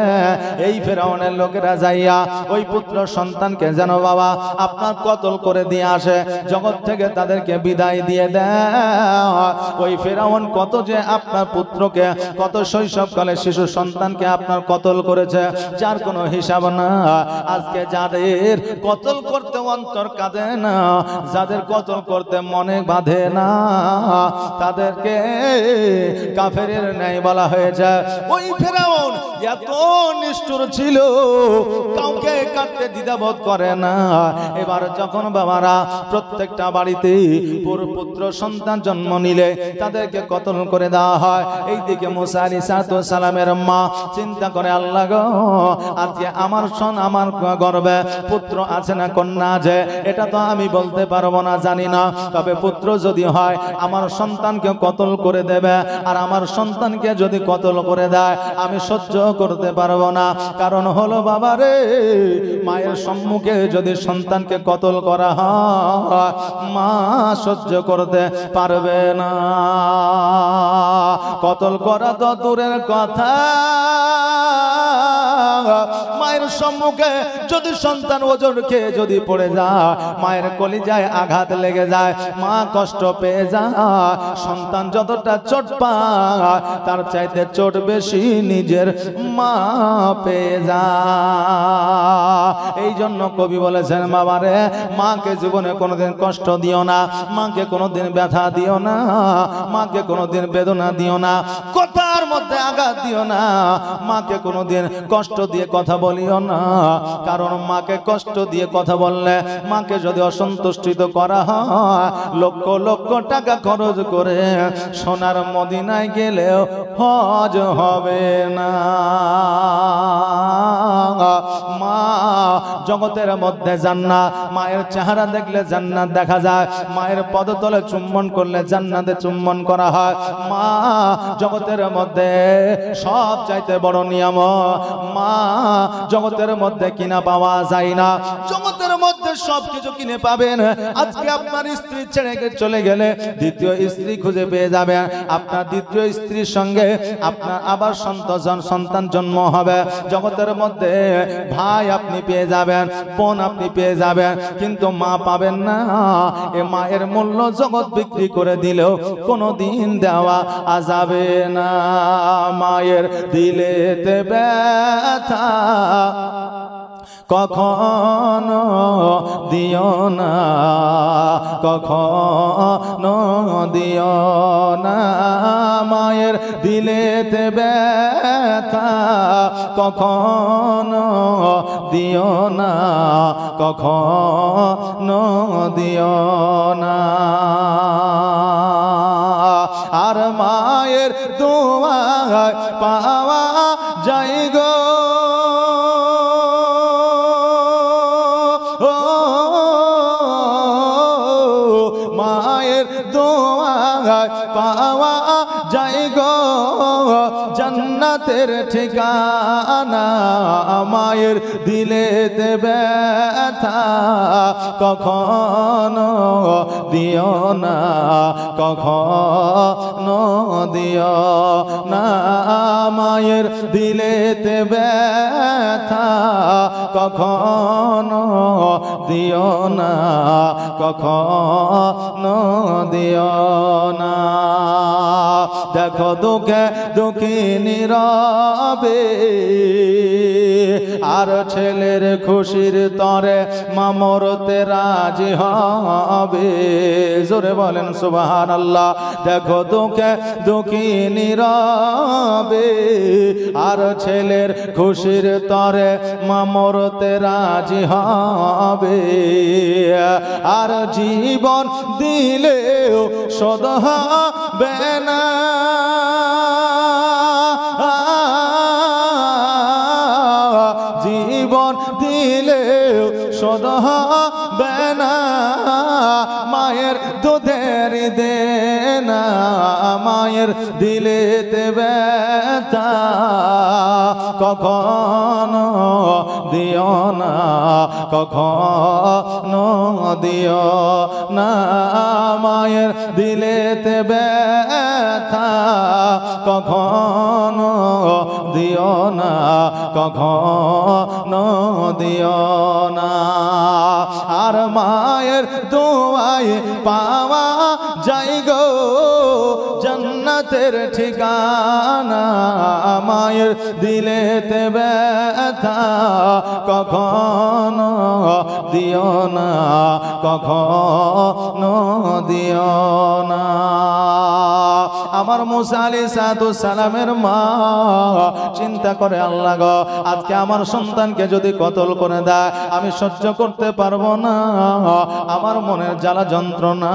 এই ফেরাউনের লোকেরা যাইয়া ওই পুত্র সন্তানকে যেন বাবা আপনার কতল করে দিয়ে আসে, জগৎ থেকে তাদেরকে বিদায় দিয়ে দেয়। ওই ফেরাউন কত যে আপনার পুত্রকে, কত শৈশবকালে শিশু সন্তানকে আপনার কতল করেছে, যার কোনো হিসাব না। আজকে যাদের কতল করতে অন্তর কাঁদে না, যাদের কতল করতে মনে বাঁধে না, তাদেরকে কাফেরের ন্যায় বলা হয়েছে। ওই ফেরাউন এত নিষ্ঠুর ছিল, কাউকে কাটতে দ্বিধাবোধ করে না। এবার যখন বাবারা প্রত্যেকটা বাড়িতে পুত্র সন্তান জন্ম নিলে তাদেরকে কতল করে দেওয়া হয়। এইদিকে মুসা আলাইহিস সালামের মা চিন্তা করে, আল্লাহ গো, আজকে আমার গর্ভে পুত্র আছে না কন্যা আছে এটা তো আমি বলতে পারবো না, জানি না। তবে পুত্র যদি হয় আমার সন্তানকে কতল করে দেবে, আর আমার সন্তানকে যদি কতল করে দেয় আমি সহ্য করতে পারবো না। কারণ হলো বাবা রে, মায়ের সম্মুখে যদি সন্তানকে কতল করা হয় মা সহ্য করতে পারবে না। কতল করা তো দূরের কথা, মায়ের সম্মুখে যদি সন্তান ওজন খেয়ে যদি পড়ে যায়, মায়ের কলিজায় আঘাত লেগে যায়, মা কষ্ট পেয়ে যায়। সন্তান যতটা চোট পায় তার চাইতে চোট বেশি নিজের মা পেয়ে যায়। এই জন্য কবি বলেছেন, বাবারে মাকে জীবনে কোনোদিন কষ্ট দিও না, মাকে কোনোদিন ব্যথা দিও না, মাকে কোনোদিন বেদনা দিও না, কথার মধ্যে আঘাত দিও না, মাকে কোনোদিন কষ্ট দিয়ে কথা বলিও না। কারণ মাকে কষ্ট দিয়ে কথা বললে, মাকে যদি অসন্তুষ্টিত করা হয়, লক্ষ লক্ষ টাকা খরচ করে সোনার মদিনায় গেলেও হজ হবে না। মা জগতের মধ্যে জান্নাত, মায়ের চেহারা দেখলে জান্নাত দেখা যায়, মায়ের পদতলে চুম্বন করলে জান্নাতে চুম্বন করা হয়। মা জগতের মধ্যে সব চাইতে বড় নিয়ামত, মা জগতের মধ্যে কিনা পাওয়া যায় না, জগতের মধ্যে সবকিছু কিনে পাবেন। আজকে আপনার স্ত্রী ছেড়ে চলে গেলে দ্বিতীয় স্ত্রী খুঁজে পেয়ে যাবেন, আপনার দ্বিতীয় স্ত্রীর সঙ্গে আপনার আবার সন্তান জন্ম হবে। জগতের মধ্যে ভাই আপনি পেয়ে যাবেন, বোন আপনি পেয়ে যাবেন, কিন্তু মা পাবেন না। এ মায়ের মূল্য জগৎ বিক্রি করে দিলেও কোনোদিন দেওয়া যাবে না। মায়ের দিলেতে ব্যথা কখনো দিও না, কখনো দিও না। মায়ের দিলেতে ব্যথা কখনো দিও না, কখনো দিও না। আর মায়ের দোয়ায় পাওয়া যায় গো পাওয়া যায় গো জান্নাতের ঠিকানা। মায়ের দিলেতে ব্যথা কখনো দিও না, কখনো দিও না। মায়ের দিলেতে ব্যথা কখনো দিও না, কখনো দিও না। দেখো দুঃখে দুঃখিনী রবে, আর ছেলের খুশির তরে মা মরতে রাজি হবে। জোরে বলেন সুবহানাল্লাহ। দেখো দুঃখে দুঃখিনী রবে, আর ছেলের খুশির তরে মা মরতে রাজি হবে। আর জীবন দিলেও শোধ হবে না, জীবন দিলেও শোধ হবে না। মায়ের দুধের দেনা, মায়ের দিলেতে ব্যথা কখনো দিও না, কখনো দিও না। মায়ের দিলেতে ব্যথা কখনো দিও না, কখনো দিও না। আর মায়ের দোয়ায় পাওয়া যায় গো জান্নাতের ঠিকানা। মায়ের দিলেতে ব্যথা কখনো দিও না, কখনো দিও না। আমার মুসা আলাইহিস সালামের মা চিন্তা করে, আল্লাহ গো, আজকে আমার সন্তানকে যদি কতল করে দেয় আমি সহ্য করতে পারবো না, আমার মনের জ্বালা যন্ত্রণা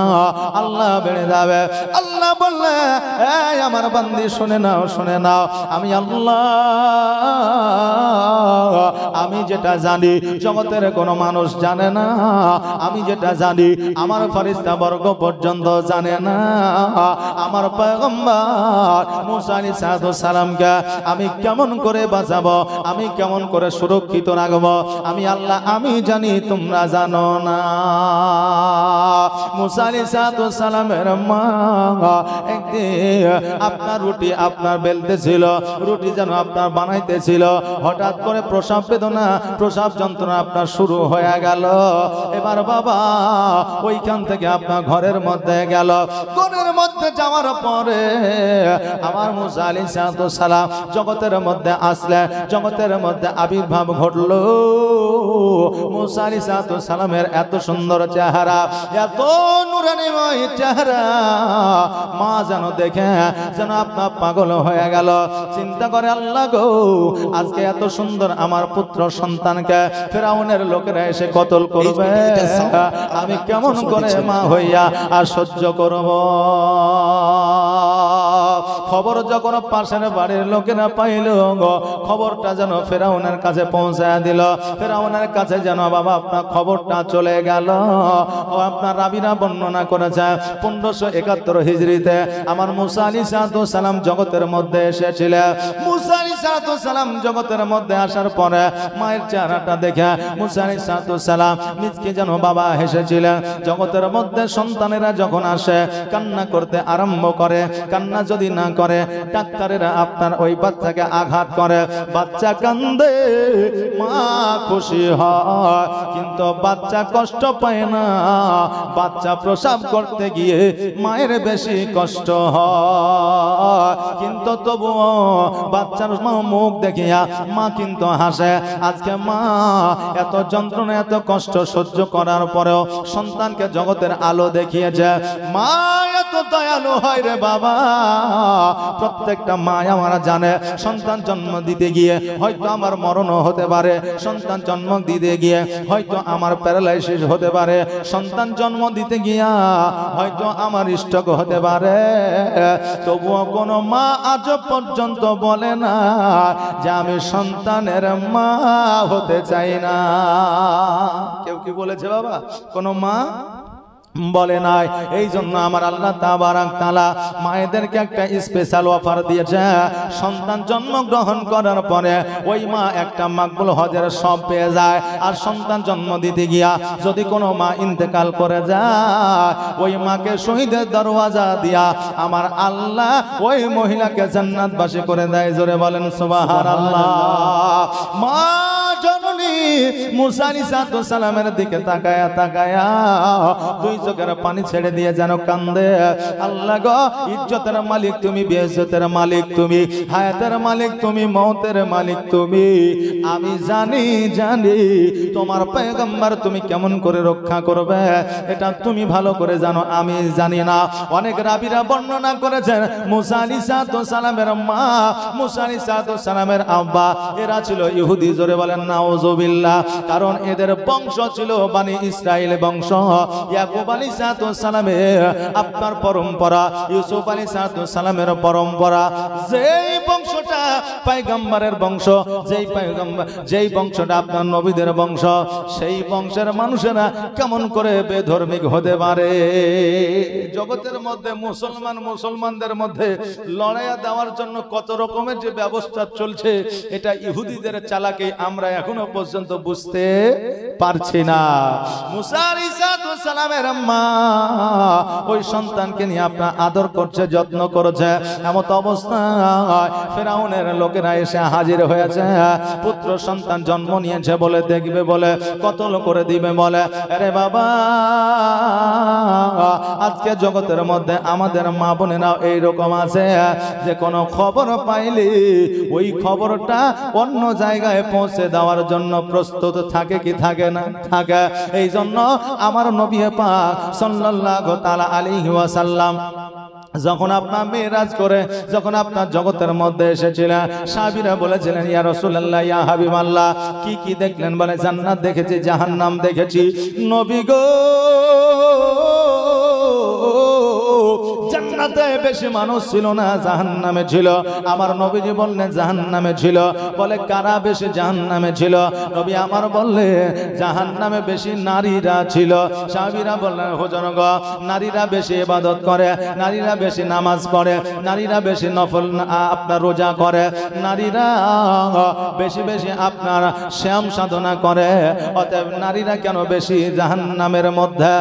আল্লাহ বেড়ে যাবে। আল্লাহ বললে, এই আমার বান্দি শুনে নাও, শুনে নাও, আমি আল্লাহ আমি যেটা জানি জগতের কোনো মানুষ জানে না, আমি যেটা জানি আমার ফেরেশতা বর্গ পর্যন্ত জানে না। আমার পয়গম্বর মুসা আলাইহিস সালামকে আমি কেমন করে বাঁচাবো, আমি কেমন করে সুরক্ষিত রাখবো, আমি আল্লাহ আমি জানি, তোমরা জানো না। মুসা আলাইহিস সালামের মা একদিন আপনার রুটি আপনার বেলতেছিল, রুটি যেন আপনার বানাইতেছিল, হঠাৎ করে প্রসব বেদনা, প্রসব যন্ত্রণা আপনার শুরু হয়ে গেল। এবার বাবা ওইখান থেকে আপনার ঘরের মধ্যে গেল। ঘরের মধ্যে যাওয়ার পরে আমার মুসা আলাইহিস সালাম জগতের মধ্যে আসলে, জগতের মধ্যে আবির্ভাব ঘটলো। মুসা আলাইহিস সালামের এত সুন্দর চেহারা, এত নূরানিময় চেহারা, মা যেন দেখে যেন আপনার পাগল হয়ে গেল। চিন্তা করে, আল্লাহ গো, আজকে এত সুন্দর আমার পুত্র সন্তানকে ফেরাউনের লোকেরা এসে কতল করবে, আমি কেমন করে মা হইয়া আর সহ্য করব। খবর যখন পাশের বাড়ির লোকেরা পাইল, খবরটা যেন ফেরাউনের কাছে পৌঁছায় দিল। ফেরাউনের কাছে যেন বাবা আপনার খবরটা চলে গেল। আপনার রাবিরা বর্ণনা করেছে 1571 হিজরিতে আমার মুসা আলাইহিস সালাম জগতের মধ্যে এসেছিলেন। মুসা আলাইহিস সালাম জগতের মধ্যে আসার পরে মায়ের চেহারাটা দেখে মুসা আলাইহিস সালাম নিজকে যেন বাবা হেসেছিলেন। জগতের মধ্যে সন্তানেরা যখন আসে কান্না করতে আরম্ভ করে, কান্না যদি না করে ডাক্তারেরা আপনার ওই বাচ্চাকে আঘাত করে, বাচ্চা কান্দে, মা খুশি হয়, কিন্তু বাচ্চা কষ্ট পায় না। বাচ্চা প্রসব করতে গিয়ে মায়ের বেশি কষ্ট হয়, কিন্তু তবুও বাচ্চার মুখ দেখিয়া মা কিন্তু হাসে। আজকে মা এত যন্ত্রণা, এত কষ্ট সহ্য করার পরেও সন্তানকে জগতের আলো দেখিয়েছে। মা এত দয়ালু হয় রে বাবা। প্রত্যেকটা মা আমরা জানে সন্তান জন্ম দিতে গিয়ে হয়তো আমার মরণও হতে পারে, সন্তান জন্ম দিতে গিয়ে হয়তো আমার প্যারালাইসিস হতে পারে, সন্তান জন্ম দিতে গিয়া হয়তো আমার স্ট্রোক হতে পারে। তবুও কোনো মা আজ পর্যন্ত বলে না যে আমি সন্তানের মা হতে চাই না। কেউ কি বলেছে বাবা? কোনো মা বলে নাই। এই জন্য আমার আল্লাহ তাবারাক তাআলা মায়েদেরকে একটা স্পেশাল অফার দিয়েছে। সন্তান জন্মগ্রহণ করার পরে ওই মা একটা মাকবুল হজের সব পেয়ে যায়। আর সন্তান জন্ম দিতে গিয়া যদি কোনো মা ইন্তেকাল করে যায়, ওই মাকে শহীদের দরওয়াজা দিয়া আমার আল্লাহ ওই মহিলাকে জান্নাতবাসী করে দেয়। জোরে বলেন সুবহানাল্লাহ। মা জননী মুসা আলাইহিস সালামের দিকে তাকায়া তাকায়া দুই চোখের পানি ছেড়ে দিয়ে যেন কান্দে, আল্লাহ গো, ইজ্জতের মালিক তুমি, বেইজ্জতের মালিক তুমি, হায়াতের মালিক তুমি, মওতের মালিক তুমি। আমি জানি জানি তোমার পয়গম্বর তুমি কেমন করে রক্ষা করবে এটা তুমি ভালো করে জানো, আমি জানি না। অনেক রাবিরা বর্ণনা করেছেন মুসা আলাইহিস সালামের মা, মুসা আলাইহিস সালামের আব্বা এরা ছিল ইহুদি। জোরে বলেন নাউজুবিল্লাহ। কারণ এদের বংশ ছিল বনি ইসরাইল বংশ। ইয়াকুব আলাইহিস সালামের আপনার পরম্পরা, ইউসুফ আলাইহিস সালামের পরম্পরা, যেই বংশটা পয়গম্বরের বংশ, যেই বংশটা আপনার নবীদের বংশ, সেই বংশের মানুষেরা কেমন করে বেধর্মিক হতে পারে? জগতের মধ্যে মুসলমানদের মধ্যে লড়াইয়া দেওয়ার জন্য কত রকমের যে ব্যবস্থা চলছে, এটা ইহুদিদের চালাকি আমরা এখনো পর্যন্ত বুঝতে পারছি না। মুসা আলাইহিস সালামের মা ওই সন্তানকে নিয়ে আপনার আদর করছে, যত্ন করছে। এমন অবস্থায় ফেরাউনের লোকেরা এসে হাজির হয়েছে। পুত্র সন্তান জন্ম নিয়েছে বলে দেখবে বলে কতল করে দিবে বলে। আরে বাবা, আজকে জগতের মধ্যে আমাদের মা বোনেরাও এইরকম আছে যে কোনো খবর পাইলে ওই খবরটা অন্য জায়গায় পৌঁছে দেওয়ার জন্য প্রস্তুত থাকে কি থাকে না? থাকে। এই জন্য আমার নবী পাক সাল্লাল্লাহু তাআলা আলাইহি ওয়াসাল্লাম যখন আপনার মেরাজ করে যখন আপনার জগতের মধ্যে এসেছিলেন, সাহাবীরা বলেছিলেন ইয়া রাসূলুল্লাহ ইয়া হাবিবাল্লাহ, কি কি দেখলেন? বলে জান্নাত দেখেছি, জাহান্নাম দেখেছি। নবী গো, জান্নাতে বেশি মানুষ ছিল না, জাহান্নামে ছিল। আমার নবীজি বললেন জাহান্নামে ছিল। বলে কারা বেশি জাহান্নামে ছিল? নবী আমার বললে জাহান্নামে বেশি নারীরা ছিল। সাহাবীরা বললেন হুজুর গো, নারীরা বেশি ইবাদত করে, নারীরা বেশি নামাজ পড়ে, নারীরা বেশি নফল আপনার রোজা করে, নারীরা বেশি বেশি আপনার শ্যাম সাধনা করে, অতএব নারীরা কেন বেশি জাহান্নামের মধ্যে?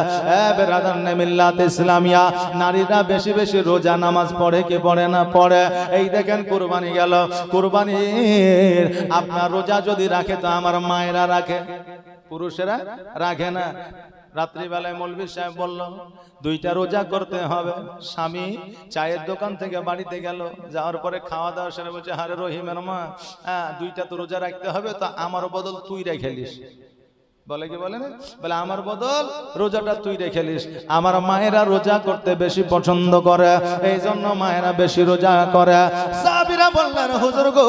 বেরাদান মিল্লাত ইসলামিয়া, নারীরা বেশি বেশি রোজা নামাজ পড়ে কি পড়ে না? পড়ে। এই দেখেন কুরবানি গেল, কুরবানির আপনার রোজা যদি রাখে তো আমার মায়েরা রাখে, পুরুষেরা রাখে না। রাত্রিবেলায় মৌলভী সাহেব বলল 2টা রোজা করতে হবে। স্বামী চায়ের দোকান থেকে বাড়িতে গেল, যাওয়ার পরে খাওয়া দাওয়া সেরে বলছে হারে রহিমের মা, 2টা তো রোজা রাখতে হবে, তো আমার বদল তুই রেখে নিস। বলে কি বলে না? বলে আমার বদল রোজাটা তুই রেখে নিস। আমার মায়েরা রোজা করতে বেশি পছন্দ করে, এই জন্য মায়েরা বেশি রোজা করে। সাহাবীরা বললেন হুজুর গো,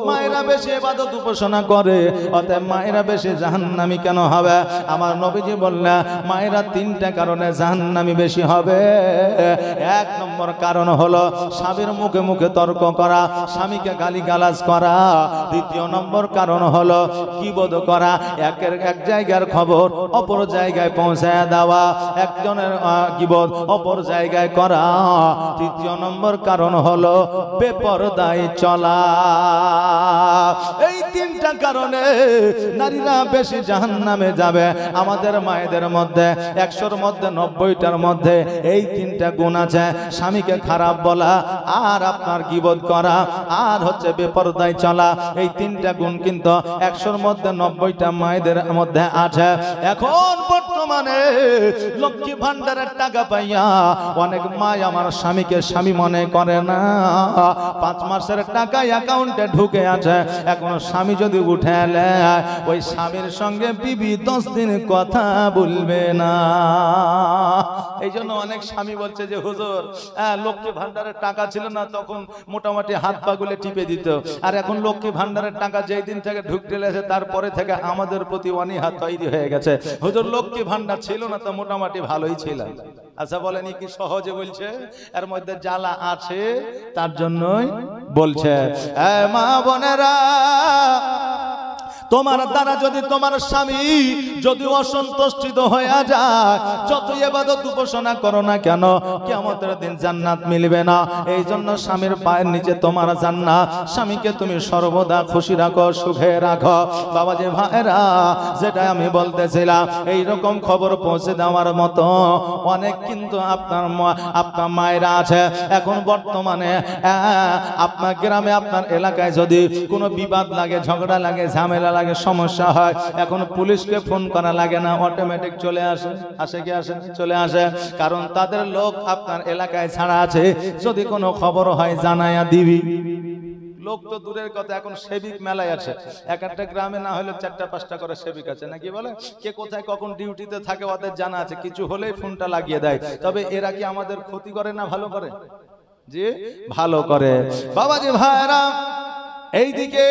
মায়েরা বেশি ইবাদত উপাসনা করে, অতএব মায়েরা বেশি জাহান্নামী কেন হবে? আমার নবীজি বললেন মায়েরা 3টা কারণে জাহান্নামী বেশি হবে। 1 নম্বর কারণ হলো স্বামীর মুখে মুখে তর্ক করা, স্বামীকে গালিগালাজ করা। 2য় নম্বর কারণ হলো গীবত করা, একের এক জায়গার খবর অপর জায়গায় পৌঁছায় দেওয়া, একজনের গীবত অপর জায়গায় করা। 3য় নম্বর কারণ হলো বেপরদায় চলা। এই 3টা কারণে নারীরা বেশি জাহান্নামে যাবে। আমাদের মায়েদের মধ্যে 100-র মধ্যে 90টার মধ্যে এই 3টা গুণ আছে, স্বামীকে খারাপ বলা, আর আপনার গীবত করা, আর হচ্ছে বেপরদায় চলা। এই 3টা গুণ কিন্তু 100-র মধ্যে 90টা মায়েদের মধ্যে আছে। এখন বর্তমানে লক্ষ্মী ভান্ডারের টাকা পাইয়া অনেক মা আমার স্বামীকে স্বামী মনে করে না। 5 মাসের টাকা অ্যাকাউন্টে ঢুকে আছে, এখন স্বামী যদি উঠে এলে ওই স্বামীর সঙ্গে বিবি 10 দিন কথা বলবে না। এই জন্য অনেক স্বামী বলছে যে হুজুর লক্ষ্মী ভান্ডারের টাকা ছিল না তখন মোটামুটি হাত পা গুলে টিপে দিত, আর এখন লক্ষ্মী ভান্ডারের টাকা যেই দিন থেকে ঢুকতে লেগেছে তারপরে থেকে আমাদের প্রতি অনীহা তৈরি হয়ে গেছে। হুজুর লক্ষ্মী ভান্ডার ছিল না তো মোটামুটি ভালোই ছিল। আচ্ছা বলেনি কি সহজে বলছে? এর মধ্যে জ্বালা আছে, তার জন্যই বলছে। মা বোনেরা, তোমার দ্বারা যদি তোমার স্বামী যদি অসন্তুষ্ট হয়ে যায়, যত ইবাদত উপাসনা করো না কেন, কিয়ামতের দিন জান্নাত মিলবে না। এই জন্য স্বামীর পায়ের নিচে তোমার জান্নাত। স্বামীকে তুমি সর্বদা খুশি রাখো, সুখে রাখো। বাবাজি ভাইরা, যেটা আমি বলতেছিলাম, এই রকম খবর পৌঁছে দেওয়ার মতো অনেক কিন্তু আপনার মায়েরা আছে। এখন বর্তমানে আপনার গ্রামে আপনার এলাকায় যদি কোনো বিবাদ লাগে, ঝগড়া লাগে, ঝামেলা লাগে, সমস্যা হয়, এখন পুলিশকে ফোন করা লাগে না, অটোমেটিক চলে আসে। আসে কি আসে? চলে আসে। কারণ তাদের লোক আপনার এলাকায় ছাড়া আছে, যদি কোনো খবর হয় জানায়া দিবি। লোক তো দূরের কথা, এখন সেবিক মেলায় আছে। এক একটা গ্রামে না হলে 4টা-5টা করে সেবিক আছে, নাকি বলে? কে কোথায় কখন ডিউটিতে থাকে ওদের জানা আছে, কিছু হলেই ফোনটা লাগিয়ে দেয়। তবে এরা কি আমাদের ক্ষতি করে না ভালো করে? জি, ভালো করে। বাবাজি ভাইরা, এইদিকে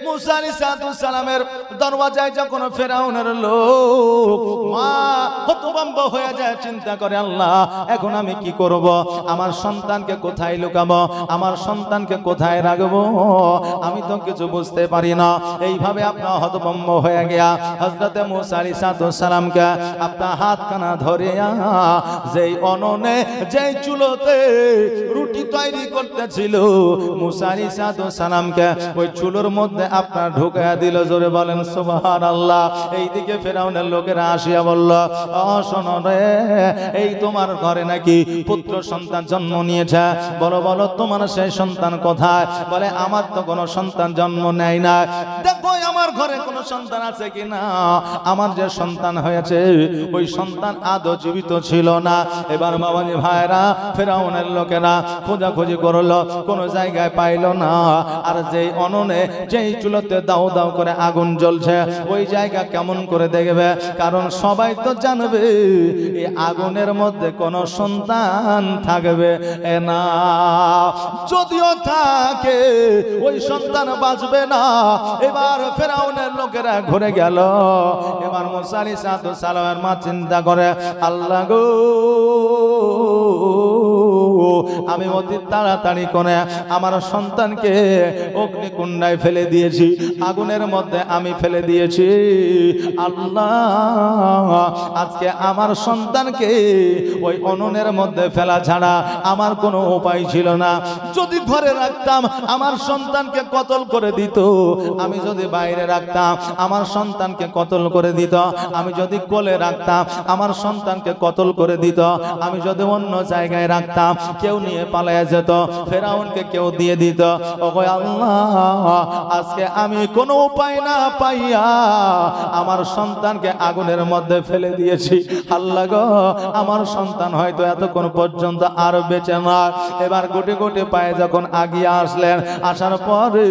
মুসা আলাইহিস সালামের দরওয়াজায় যখন ফেরাউনের লোক মা হতভম্ব হয়ে যায়, চিন্তা করে আল্লাহ এখন আমি কি করব? আমার সন্তানকে কোথায় লুকাবো? আমার সন্তানকে কোথায় রাখবো? আমি তো কিছু বুঝতে পারি না। এইভাবে আপনার হতভম্ব হয়ে গিয়া হযরতে মুসা আলাইহিস সালামকে আপনার হাতখানা ধরিয়া যেই অননে যেই চুলোতে রুটি তৈরি করতেছিল, মুসা আলাইহিস সালামকে ওই চুলোর মধ্যে আপনার ঢুকায়া দিল। জোরে বলেন সুবহানাল্লাহ। এইদিকে ফেরাউনের লোকেরা আসিয়া বলল, শোনো রে, এই তোমার ঘরে নাকি পুত্র সন্তান জন্ম নিয়েছে, বলো বলো তোমার সেই সন্তান কোথায়? বলে আমার তো কোনো সন্তান জন্ম নেয় না। দেখো আমার আমার ঘরে কোনো সন্তান আছে কিনা, আমার যে সন্তান হয়েছে ওই সন্তান আদৌ জীবিত ছিল না। এবার বাবাজি ভাইরা ফেরাউনের লোকেরা খোঁজাখুঁজি করলো, কোনো জায়গায় পাইল না। আর যেই অননে যেই চুলোতে দাও দাও করে আগুন জ্বলছে ওই জায়গা কেমন করে দেখবে, কারণ সবাই তো জানবে এই আগুনের মধ্যে কোনো সন্তান থাকবে না। যদিও থাকে ওই সন্তান বাঁচবে না। এবার ফেরাউনের লোকেরা ঘুরে গেল। এবার মুসা আলাইহিস সালামের মা চিন্তা করে, আল্লাহ গো, আমি অতি তাড়াতাড়ি করে আমার সন্তানকে অগ্নিকুণ্ডায় ফেলে দিয়েছি, আগুনের মধ্যে আমি ফেলে দিয়েছি। আল্লাহ, আজকে আমার সন্তানকে ওই উনুনের মধ্যে ফেলা ছাড়া আমার কোনো উপায় ছিল না। যদি ঘরে রাখতাম আমার সন্তানকে কতল করে দিত, আমি যদি বাইরে রাখতাম আমার সন্তানকে কতল করে দিত, আমি যদি কোলে রাখতাম আমার সন্তানকে কতল করে দিত, আমি যদি অন্য জায়গায় রাখতাম কেউ নিয়ে পালায়া যেত, ফেরাউনকে কেউ দিয়ে দিত। ওগো আল্লাহ, আজকে আমি কোনো উপায় না পাইয়া আমার সন্তানকে আগুনের মধ্যে ফেলে দিয়েছি। আল্লাহ গো, আমার সন্তান হয়তো এতক্ষণ পর্যন্ত আর বেঁচে না। এবার গুটি গুটি পায়ে যখন আগিয়ে আসলেন, আসার পরে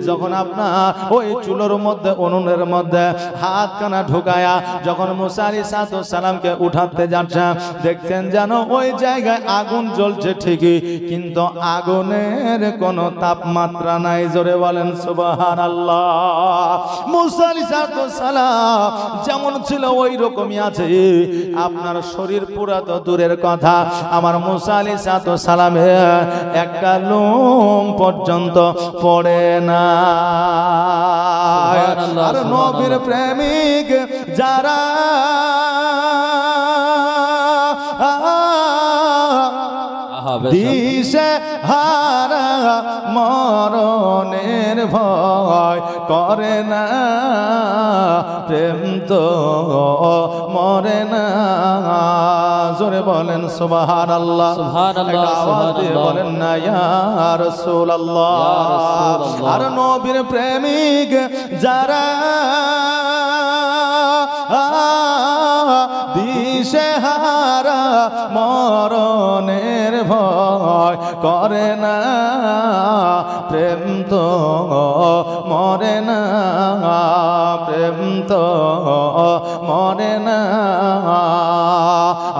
যখন আপনার ওই চুলোর মধ্যে উনুনের মধ্যে হাতখানা ঢুকায়া যখন মুসা আলাইহিস সালামকে উঠাতে যাচ্ছে, দেখছেন যেন ওই জায়গায় আগুন জ্বলছে ঠিকই, কিন্তু আগুনের কোনো তাপমাত্রা নাই। জোরে বলেন সুবহানাল্লাহ। মুসা আলাইহিস সালাম যেমন ছিল ওই রকমই আছে। আপনার শরীর পুরা তো দূরের কথা, আমার মুসা আলাইহিস সালামের একটা লোম পর্যন্ত পড়ে না। আর নবীর প্রেমিক যারা দিশে হারা মরণের ভয় করে না, প্রেম তো মরে না। জোরে বলেন সুবহানাল্লাহ, সুবহানাল্লাহ, আওয়াজ দিয়ে বলেন না ইয়া রাসূলুল্লাহ। আর নবীর প্রেমিক যারা দিশে হারা মরণের ভয় করে না, প্রেম তো মরে না, প্রেম তো মরে না।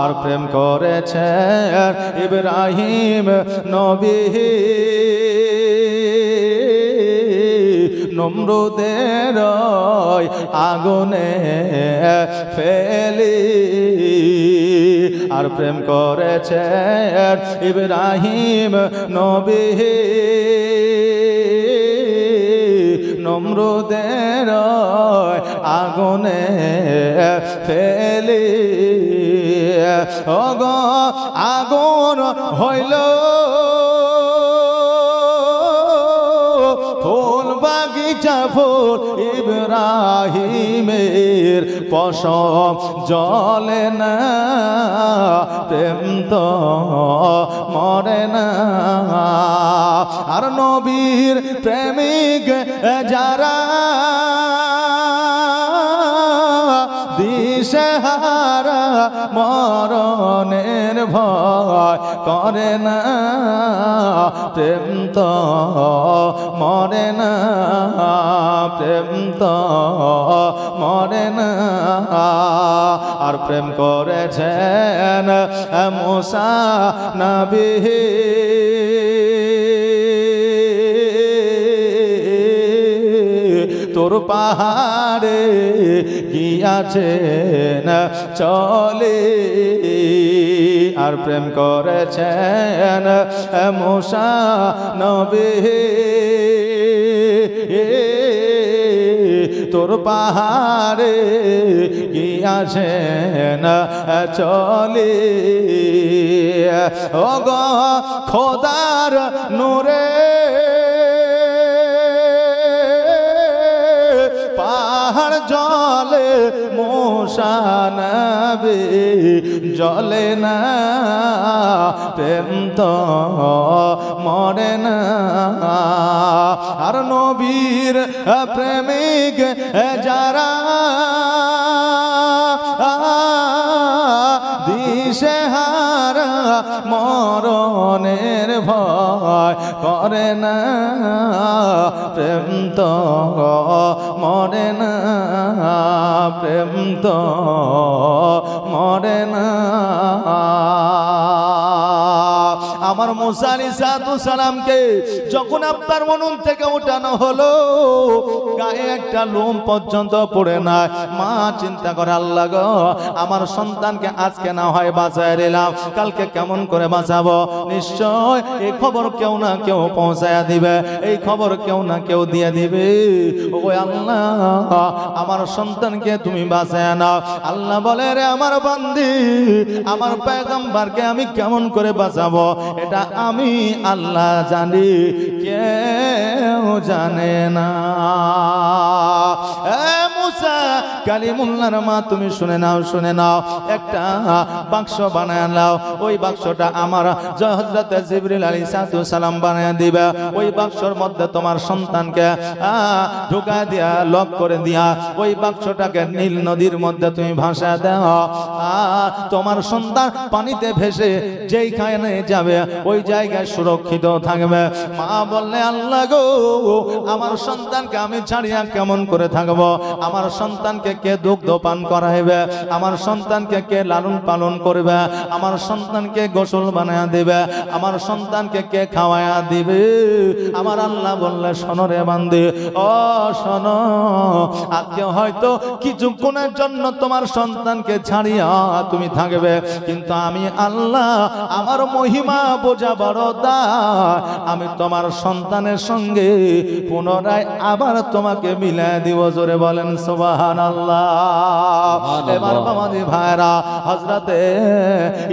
আর প্রেম করেছেন ইব্রাহিম নবী নমরুদের আগুনে ফেলি। আর প্রেম করেছেন ইব্রাহিম নবী নমরুদের আগুনে ফেলি। ওগো আগুন হইল ফুল বাগিচা ফুল ইব্রাহিমের পশম জ্বলে না, প্রেম তো মরে না। আর নবীর প্রেমিক যারা দিশেহারা মরণের ভয় করে না, প্রেম তো মরে না, প্রেম তো মরে না। আর প্রেম করেছেন মুসা নবী তোর পাহাড়ে গিয়াছেন চলে। আর প্রেম করেছেন মুসা নবী তোর পাহাড়ে গিয়াছেন চলে। ওগো খোদার নূরে পাহাড় জলে মুসা নবী জলে না, প্রেম তো মরে না। আর নবীর প্রেমিক যারা দিশেহারা মরণের ভয় করে না, প্রেম তো মরে না, প্রেম তো মরে না। আমার মুসা আলাইহিস সালামকে যখন আপনার মনন থেকে উঠানো হলো, গায়ে একটা লোম পর্যন্ত পড়ে না। মা চিন্তা করে, আল্লাহ গো, আমার সন্তানকে আজকে না হয় বাঁচায় দিলাম, কালকে কেমন করে বাঁচাবো? নিশ্চয় এই খবর কেউ না কেউ পৌঁছায়া দিবে, এই খবর কেউ না কেউ দিয়ে দিবে। ও আল্লাহ, আমার সন্তানকে তুমি বাঁচায় নাও। আল্লাহ বলে, রে আমার বান্দি, আমার পয়গম্বরকে আমি কেমন করে বাঁচাবো এটা আমি আল্লাহ জানি, কেউ জানে না। মুসা কালিমুল্লাহর মা, তুমি শুনে নাও, শুনে নাও, একটা বাক্স বানায় নাও। ওই বাক্সটা আমার হযরত জিবরিল আলাইহিস সালাম বানায় দিবে। ওই বাক্সর মধ্যে তোমার সন্তানকে ঢুকায় দিয়া, লক করে দিয়া, ওই বাক্সটাকে নীল নদীর মধ্যে তুমি ভাসা দাও। তোমার সন্তান পানিতে ভেসে যেইখানে যাবে ওই জায়গায় সুরক্ষিত থাকবে। মা বললে, আল্লাহ গো, আমার সন্তানকে আমি ছাড়িয়া কেমন করে থাকবো? আমার সন্তানকে কে দুগ্ধ পান করাইবে? আমার সন্তানকে কে লালন পালন করবে? আমার সন্তানকে গোসল বানায়া দিবে? আমার সন্তানকে কে খাওয়ায়া দিবে? আমার আল্লাহ বললে, শোনো রে বান্দি, ও শোনো, আজকে হয়তো কিছুক্ষণের জন্য তোমার সন্তানকে ছাড়িয়া তুমি থাকবে, কিন্তু আমি আল্লাহ, আমার মহিমা বোঝা বড় দায়, আমি তোমার সন্তানের সঙ্গে পুনরায় আবার তোমাকে মিলায় দিব। জোরে বলেন সুবহানাল্লাহ। এবার বাবাজি ভাইরা, হযরতে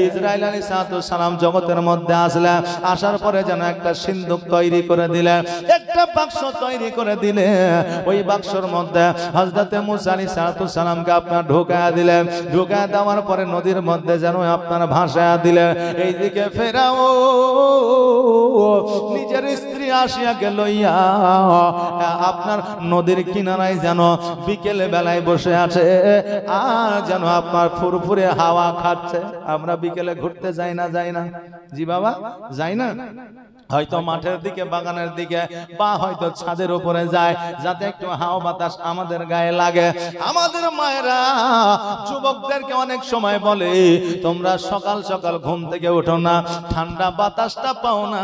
ইসরাইল আলাইহিস সালাম জগতের মধ্যে আসলেন। আসার পরে যেন একটা সিন্দুক তৈরি করে দিলেন, একটা বাক্স তৈরি করে দিলেন। ওই বাক্সর মধ্যে হযরতে মুসা আলাইহিস সালামকে আপনার ঢোকায়া দিলেন। ঢোকায়া দেওয়ার পরে নদীর মধ্যে যেন আপনার ভাসায়া দিলেন। এইদিকে ফেরাও নিজের স্ত্রী আসিয়াকে লইয়া আপনার নদীর কিনারায় যেন বিকেল বেলায় বসে আছে, আর যেন আপনার ফুরফুরে হাওয়া খাচ্ছে। আমরা বিকেলে ঘুরতে যাই না? যাই না? জি বাবা, যাই না? হয়তো মাঠের দিকে, বাগানের দিকে, বা হয়তো ছাদের উপরে যায়, যাতে একটু হাওয়া বাতাস আমাদের গায়ে লাগে। আমাদের মায়েরা যুবকদেরকে অনেক সময় বলে, তোমরা সকাল সকাল ঘুম থেকে ওঠো না, ঠান্ডা বাতাসটা পাও না,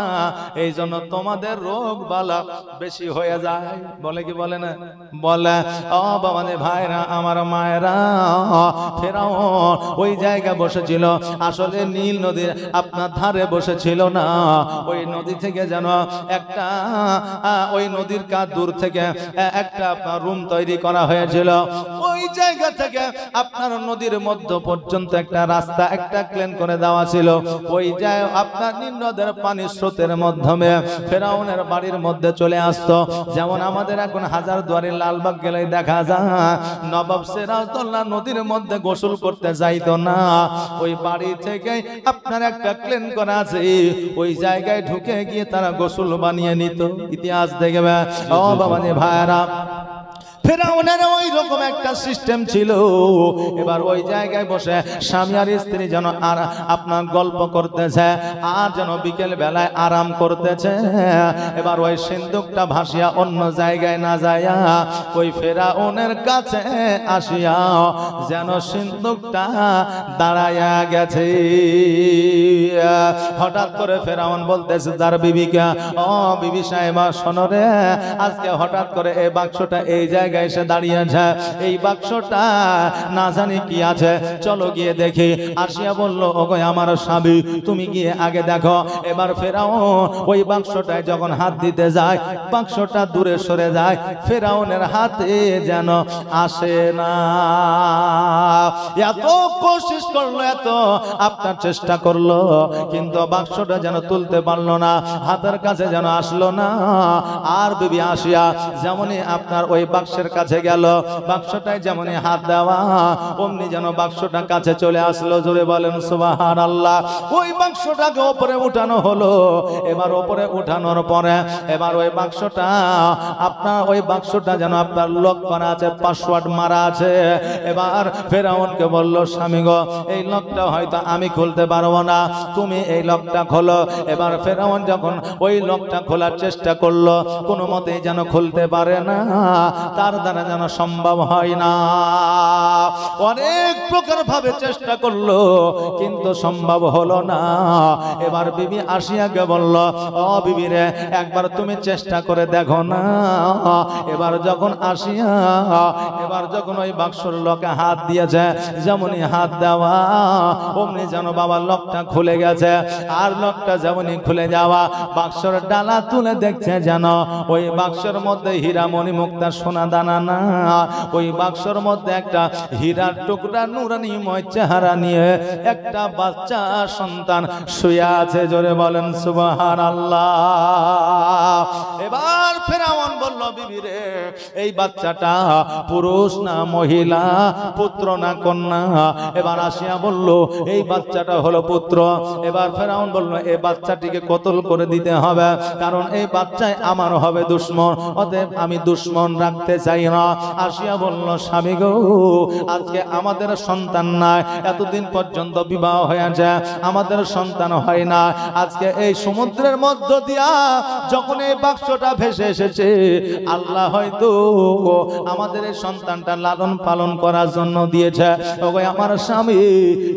এই জন্য তোমাদের রোগ বালা বেশি হয়ে যায়। বলে কি বলে না? বলে। ও বাবাদের ভাইরা, আমার মায়েরা, ফেরাও ওই জায়গা বসেছিল, আসলে নীল নদীর আপনার ধারে বসেছিল না। ওই নদী থেকে যেন একটা, ওই নদীর কাছ দূর থেকে একটা রুম তৈরি করা হয়েছিল। ওই জায়গা থেকে আপনার নদীর মধ্য পর্যন্ত একটা রাস্তা, একটা ক্লেন করে দেওয়া ছিল। ওই যায় আপনার নীল নদের পানির স্রোতের মাধ্যমে ফেরাউনের বাড়ির মধ্যে চলে আসতো। যেমন আমাদের এখন হাজারদুয়ারির লালবাগ গেলেই দেখা যায় নবাব সিরাজউদ্দৌলা নদীর মধ্যে গোসল করতে যাইতো না, ওই বাড়ি থেকে আপনার একটা ক্লেন করা আছে, ওই জায়গায় ঢুকে গিয়ে তারা গোসল বানিয়ে নিত। ইতিহাস দেখবে ও বাবাজি ভাইরা, ফেরাউনের ওই রকম একটা সিস্টেম ছিল। এবার ওই জায়গায় বসে স্বামী আর স্ত্রী যেন আর আপনার গল্প করতেছে, আর যেন বিকেল বেলায় আরাম করতেছে। এবার ওই সিন্দুকটা ভাসিয়া অন্য জায়গায় না যায়া ওই ফেরাউনের কাছে আসিয়া যেন সিন্দুকটা দাঁড়ায়া গেছে। হঠাৎ করে ফেরাউন বলতেছে তার বিবিকে, ও বিবি সাহেবা শোনো রে, আজকে হঠাৎ করে এই বাক্সটা এই জায়গায় এসে দাঁড়িয়েছে, এই বাক্সটা না জানি কি আছে, চলো গিয়ে দেখি। আসিয়া বলল, ওগো আমার স্বামী, তুমি গিয়ে আগে দেখো। এবার ফেরাউন ওই বাক্সটায় যখন হাত দিতে যায়, বাক্সটা দূরে সরে যায়, ফেরাউনের হাতে যেন আসে না। এত কোশিশ করলো, এত আপনার চেষ্টা করলো, কিন্তু বাক্সটা যেন তুলতে পারলো না, হাতের কাছে যেন আসলো না। আর বিবি আসিয়া যেমনই আপনার ওই বাক্সের কাছে গেল, বাক্সটায় যেমনই হাত দেওয়া অমনি যেন বাক্সটা কাছে চলে আসলো। জোরে বলেন সুবহানাল্লাহ। ওই বাক্সটাকে উপরে উঠানো হলো। এবার উপরে উঠানোর পরে এবার ওই বাক্সটা আপনার ওই বাক্সটা যেন আপনার লক করা আছে, পাসওয়ার্ড মারা আছে। এবার ফেরাউনকে বলল, স্বামী গো, এই লকটা হয়তো আমি খুলতে পারবো না, তুমি এই লকটা খোলো। এবার ফেরাউন যখন ওই লকটা খোলার চেষ্টা করলো, কোনো মতেই যেন খুলতে পারে না, তার দ্বারা যেন সম্ভব হয় না। অনেক প্রকার ভাবে চেষ্টা করলো কিন্তু সম্ভব হলো না। এবার বিবি আসিয়াকে বলল, ও বিবি রে, একবার তুমি চেষ্টা করে দেখো না। এবার যখন আসিয়া এবার যখন ওই বাক্সর লকে হাত দিয়েছে, যেমনই হাত দেওয়া অমনি যেন বাবা লকটা খুলে গেছে। আর লকটা যেমনই খুলে যাওয়া বাক্সর ডালা তুলে দেখছে যেন ওই বাক্সের মধ্যে হীরা মণি মুক্তা সোনা দানা না, ওই বাক্সর মধ্যে একটা হীরার টুকরা নুরানিময় চেহারা নিয়ে একটা বাচ্চা সন্তান শুয়ে আছে। জোরে বলেন সুবহানাল্লাহ। এবার ফেরাউন বলল, বিবি রে, এই বাচ্চাটা পুরুষ না মহিলা, পুত্র না কন্যা? এবার আসিয়া বলল, এই বাচ্চাটা হলো পুত্র। এবার ফেরাউন বলল, এই বাচ্চাটিকে কতল করে দিতে হবে, কারণ এই বাচ্চায় আমার হবে দুশ্মন, অতএব আমি দুশ্মন রাখতে চাই না। আসিয়া বলল, স্বামী গো, আজকে আমাদের সন্তান নাই, এতদিন পর্যন্ত বিবাহ হয়েছে, আমাদের সন্তান হয় না। আজকে এই সমুদ্রের মধ্য দিয়া যখন এই বাক্সটা ভেসে এসেছে, আল্লাহ হয়তো আমাদের এই সন্তানটা লালন পালন করার জন্য দিয়েছে। ওগো আমার স্বামী,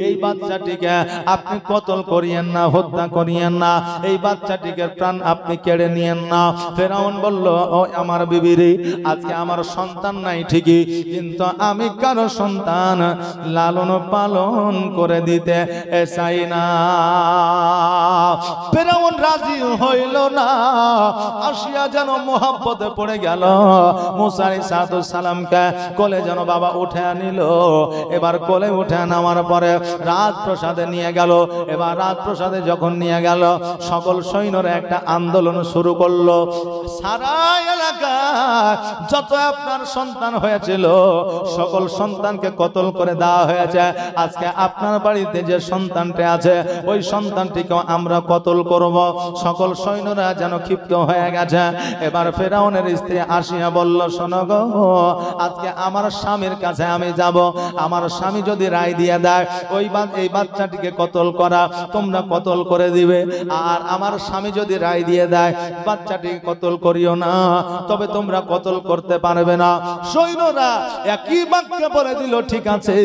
এই বাচ্চাটিকে আপনি কতল করিয়েন না, হত্যা করিয়েন না, এই বাচ্চাটিকে প্রাণ আপনি কেড়ে নিয়েন না। ফেরাউন বলল, ও আমার বিবিরে, আজকে আমার সন্তান নাই ঠিকই, কিন্তু আমি কারো সন্তান লালন পালন করে দিতে চাই না। ফেরাউন রাজি হইল না। আসিয়া যেন মোহাব্বতে পড়ে গেল, মুসা আলাইহিস সালামকে কোলে যেন বাবা উঠে আনিল। এবার কোলে উঠে নেওয়ার পরে রাজপ্রাসাদে নিয়ে গেল। এবার রাজপ্রাসাদে যখন নিয়ে গেল, সকল সৈন্যরা একটা আন্দোলন শুরু করলো। সারা এলাকা যত আপনার সন্তান হয়েছিল, সকল সন্তানকে কতল করে দেওয়া হয়েছে। আজকে আপনার বাড়িতে যে সন্তানটা আছে, ওই সন্তানটিকে আমরা কতল করব। সকল সৈন্যরা যেন ক্ষিপ্ত হয়ে গেছে। এবার ফেরাউনের স্ত্রী আসিয়া বলল, শোনো গো, আজকে আমার স্বামীর কাছে আমি যাব, আমার স্বামী যদি রায় দিয়ে দেয় এই বাচ্চাটিকে কতল করা, তোমরা কতল করে দিবে। আর আমার স্বামী যদি রায় দিয়ে দেয় বাচ্চাটিকে কতল করিও না, তবে তোমরা কতল করতে পারবে না। সৈন্যরা একই বাক্যে বলে দিল, ঠিক আছে,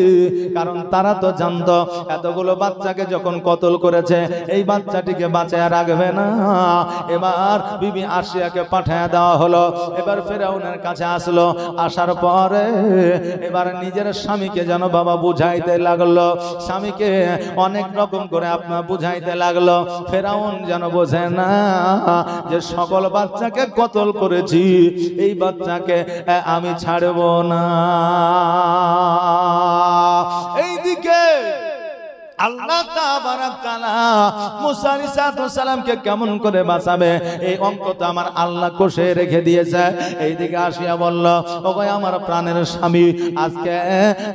কারণ তারা তো জানতো এতগুলো বাচ্চাকে যখন কতল করেছে, এই বাচ্চাটিকে বাঁচায় রাখবে না। এবার বিবি আসিয়াকে পাঠায় দেওয়া হলো। এবার ফেরাউনের কাছে আসলো। আসার পরে এবার নিজের স্বামীকে যেন বাবা বুঝাইতে লাগলো, স্বামীকে অনেক রকম করে আপনার বুঝাইতে লাগলো। ফেরাউন যেন বোঝে না যে সকল বাচ্চাকে কতল করেছি, এই বাচ্চাকে আমি ছাড়বো না। এইদিকে আল্লাহ তাবারাক তাআলা মুসা আলাইহিস সালামকে কেমন করে বাঁচাবে, এই অঙ্ক তো আমার আল্লাহ কষে রেখে দিয়েছে। এইদিকে আসিয়া বলল, ওগো আমার প্রাণের স্বামী, আজকে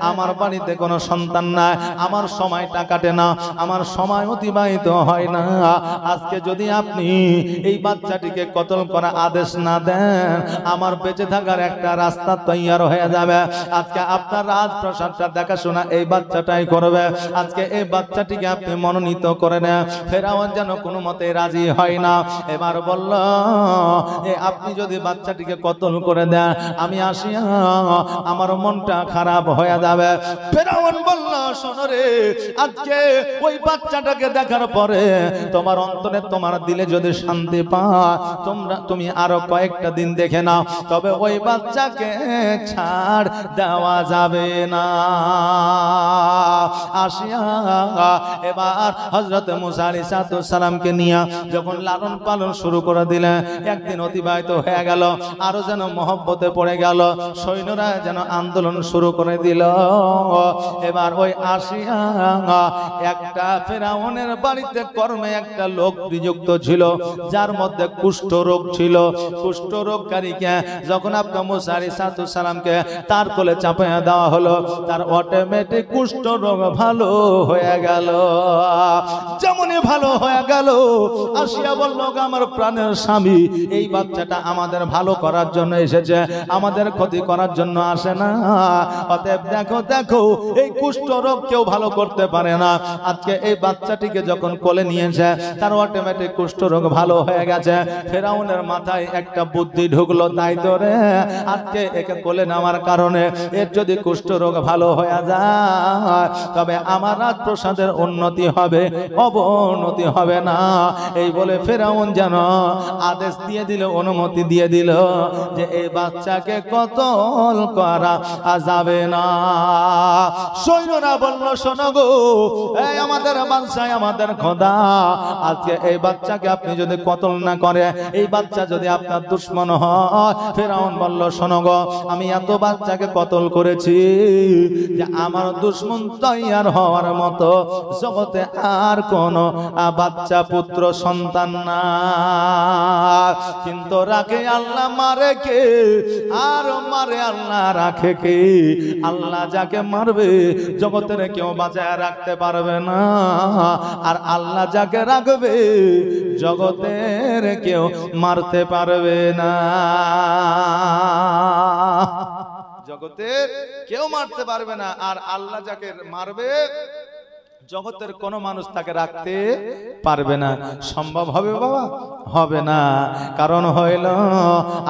আমার বাড়িতে কোনো সন্তান নাই, আমার সময়টা কাটে না, আমার সময় অতিবাহিত হয় না। আজকে যদি আপনি এই বাচ্চাটিকে কতল করা আদেশ না দেন, আমার বেঁচে থাকার একটা রাস্তা তৈয়ার হয়ে যাবে। আজকে আপনার রাজপ্রাসাদটা দেখাশোনা এই বাচ্চাটাই করবে। আজকে এই বাচ্চাটিকে আপনি মনোনীত করে নেন। ফেরাউন যেন কোনো মতে রাজি হয় না। এবার বলল, আপনি যদি বাচ্চাটিকে কতল করে দেন, আমি আসিয়া আমার মনটা খারাপ হয়ে যাবে। ফেরাউন বলল, শোনো রে, আজকে ওই বাচ্চাটাকে দেখার পরে তোমার অন্তরে, তোমার দিলে যদি শান্তি পায়, তুমি আরো কয়েকটা দিন দেখে নাও, তবে ওই বাচ্চাকে ছাড় দেওয়া যাবে না। আসিয়া এবার হযরত মুসা আলাইহিস সালামকে নিয়ে যখন লালন পালন শুরু করে দিলেন, একদিন অতিবাহিত হয়ে গেল, আরো যেন মহব্বতে পড়ে গেল, সৈন্যরা যেন আন্দোলন শুরু করে দিল। এবার ওই আসিয়া একটা ফেরাউনের বাড়িতে কর্মে একটা লোক নিযুক্ত ছিল, যার মধ্যে কুষ্ঠ রোগ ছিল। কুষ্ঠ রোগকারীকে যখন আপনার মুসা আলাইহিস সালামকে তার কোলে চাপিয়ে দেওয়া হলো, তার অটোমেটিক কুষ্ঠ রোগ ভালো হয়ে গেল। যেমনই ভালো হয়ে গেল, আসিয়া বলল, আমার প্রাণের স্বামী, এই বাচ্চাটা আমাদের ভালো করার জন্য এসেছে, আমাদের ক্ষতি করার জন্য আসে না। অতএব দেখো দেখো, এই কুষ্ঠ রোগ কেউ ভালো করতে পারে না। আজকে এই বাচ্চাটিকে যখন কোলে নিয়েছে, তার অটোমেটিক কুষ্ঠ রোগ ভালো হয়ে গেছে। ফেরাউনের মাথায় একটা বুদ্ধি ঢুকলো, তাই তো রে, আজকে একে কোলে নেওয়ার কারণে এর যদি কুষ্ঠ রোগ ভালো হয়ে যায়, তবে আমার রাজপ্রাসাদের উন্নতি হবে, অবনতি হবে না। এই বলে ফেরাউন যেন আদেশ দিয়ে দিল, অনুমতি দিয়ে দিল যে এই বাচ্চাকে কতল করা যাবে না। সৈন্যরা বলল, শোনো গো, এই আমাদের বাদশাহ, আমাদের খোদা, আজকে এই বাচ্চাকে আপনি যদি কতল না করে, এই বাচ্চা যদি আপনার দুশমন হয়। ফেরাউন বলল, শোনো গো, আমি এত বাচ্চাকে কতল করেছি যে আমার দুশমন তৈয়ার হওয়ার মতো জগতে আর কোন বাচ্চা পুত্র সন্তান না। কিন্তু রাখে আল্লাহ, মারে কে? আর মারে আল্লাহ, রাখে কে? আল্লাহ যাকে মারবে জগতের কেউ বাঁচায় রাখতে পারবে না, আর আল্লাহ যাকে রাখবে জগতের কেউ মারতে পারবে না। জগতের কেউ মারতে পারবে না, আর আল্লাহ যাকে মারবে জগতের কোন মানুষ তাকে রাখতে পারবে না। সম্ভব হবে বাবা? হবে না। কারণ হইল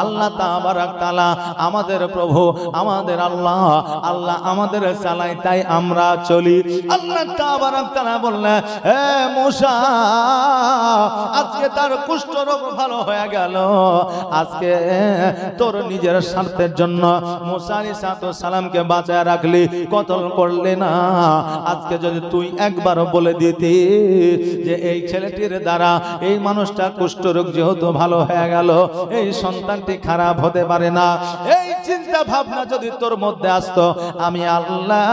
আল্লাহ তাবারাক তাআলা আমাদের প্রভু, আমাদের আল্লাহ, আল্লাহ আমাদের চালাই, তাই আমরা চলি। আল্লাহ তাবারাক তাআলা বললেন, হে মুসা, আজকে তার কুষ্ঠ রোগ ভালো হয়ে গেল, আজকে তোর নিজের স্বার্থের জন্য মুসা আলাইহিস সালামকে বাঁচায় রাখলি, কতল করলি না। আজকে যদি তুই একবার বলে দিতি যে এই ছেলেটির দ্বারা এই মানুষটা কুষ্ঠরোগ যেহেতু ভালো হয়ে গেল, এই সন্তানটি খারাপ হতে পারে না, এই চিন্তা ভাবনা যদি তোর মধ্যে আসতো, আমি আল্লাহ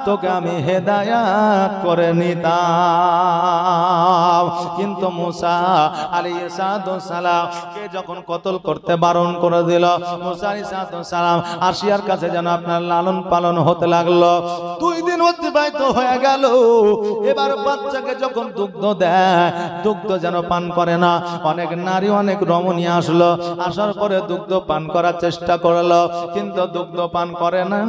তোকে আমি হেদায়াত করে নিতাম। কিন্তু মুসা আলাইহিস সালাম কে যখন কতল করতে বারণ করে দিল, মুসা আলাইহিস সালাম আসিয়ার কাছে যেন আপনার লালন পালন হতে লাগলো। 2 দিন অতিবাহিত হয়ে গেল। এবার বাচ্চাকে যখন দুগ্ধ দেয়, দুগ্ধ যেন পান করে না। অনেক নারী, অনেক রমণী আসলো, আসার পরে দুগ্ধ পান করার চেষ্টা করলো, কিন্তু দুগ্ধ পান করে না।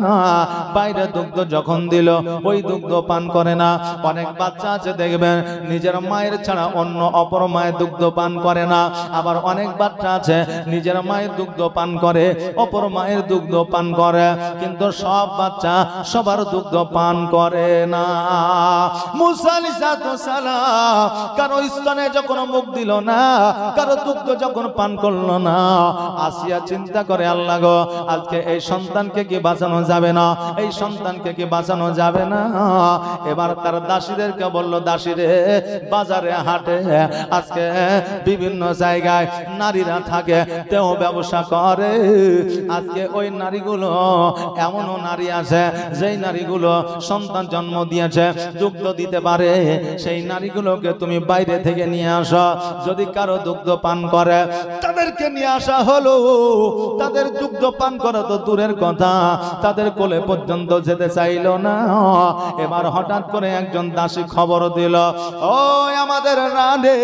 বাইরে দুগ্ধ যখন দিল, ওই দুগ্ধ পান করে না। অনেক বাচ্চা আছে দেখবেন নিজের মায়ের ছাড়া অন্য অপর মায়ের দুগ্ধ পান করে না। আবার অনেক বাচ্চা আছে নিজের মায়ের দুগ্ধ পান করে, অপর মায়ের দুগ্ধ পান করে, কিন্তু সব বাচ্চা সবার দুগ্ধ পান করে না। মুসা আলাইহিস সালাম কারো স্তনে যখন মুখ দিল না, কারো দুগ্ধ যখন পান করলো না, আসিয়া চিন্তা করে, আল্লাহ গো, আজকে এই সন্তানকে কি বাঁচানো যাবে না? এই সন্তানকে কি বাঁচানো যাবে না? এবার তার দাসীদেরকে বলল, দাসীরে, বাজারে হাটে আজকে বিভিন্ন জায়গায় নারীরা থাকে, তেও ব্যবসা করে। আজকে ওই নারীগুলো, এমনও নারী আছে যেই নারীগুলো সন্তান জন্ম দিয়েছে, দুগ্ধ দিতে পারে, সেই নারীগুলোকে তুমি বাইরে থেকে নিয়ে আসো। যদি কারো দুগ্ধ পান করে, তাদেরকে নিয়ে আসা হলো। তাদের দুগ্ধ পান করা তো দূরের কথা, তাদের কোলে পর্যন্ত যেতে চাইল না। এবার হঠাৎ করে একজন দাসী খবর দিল, ও আমাদের রানে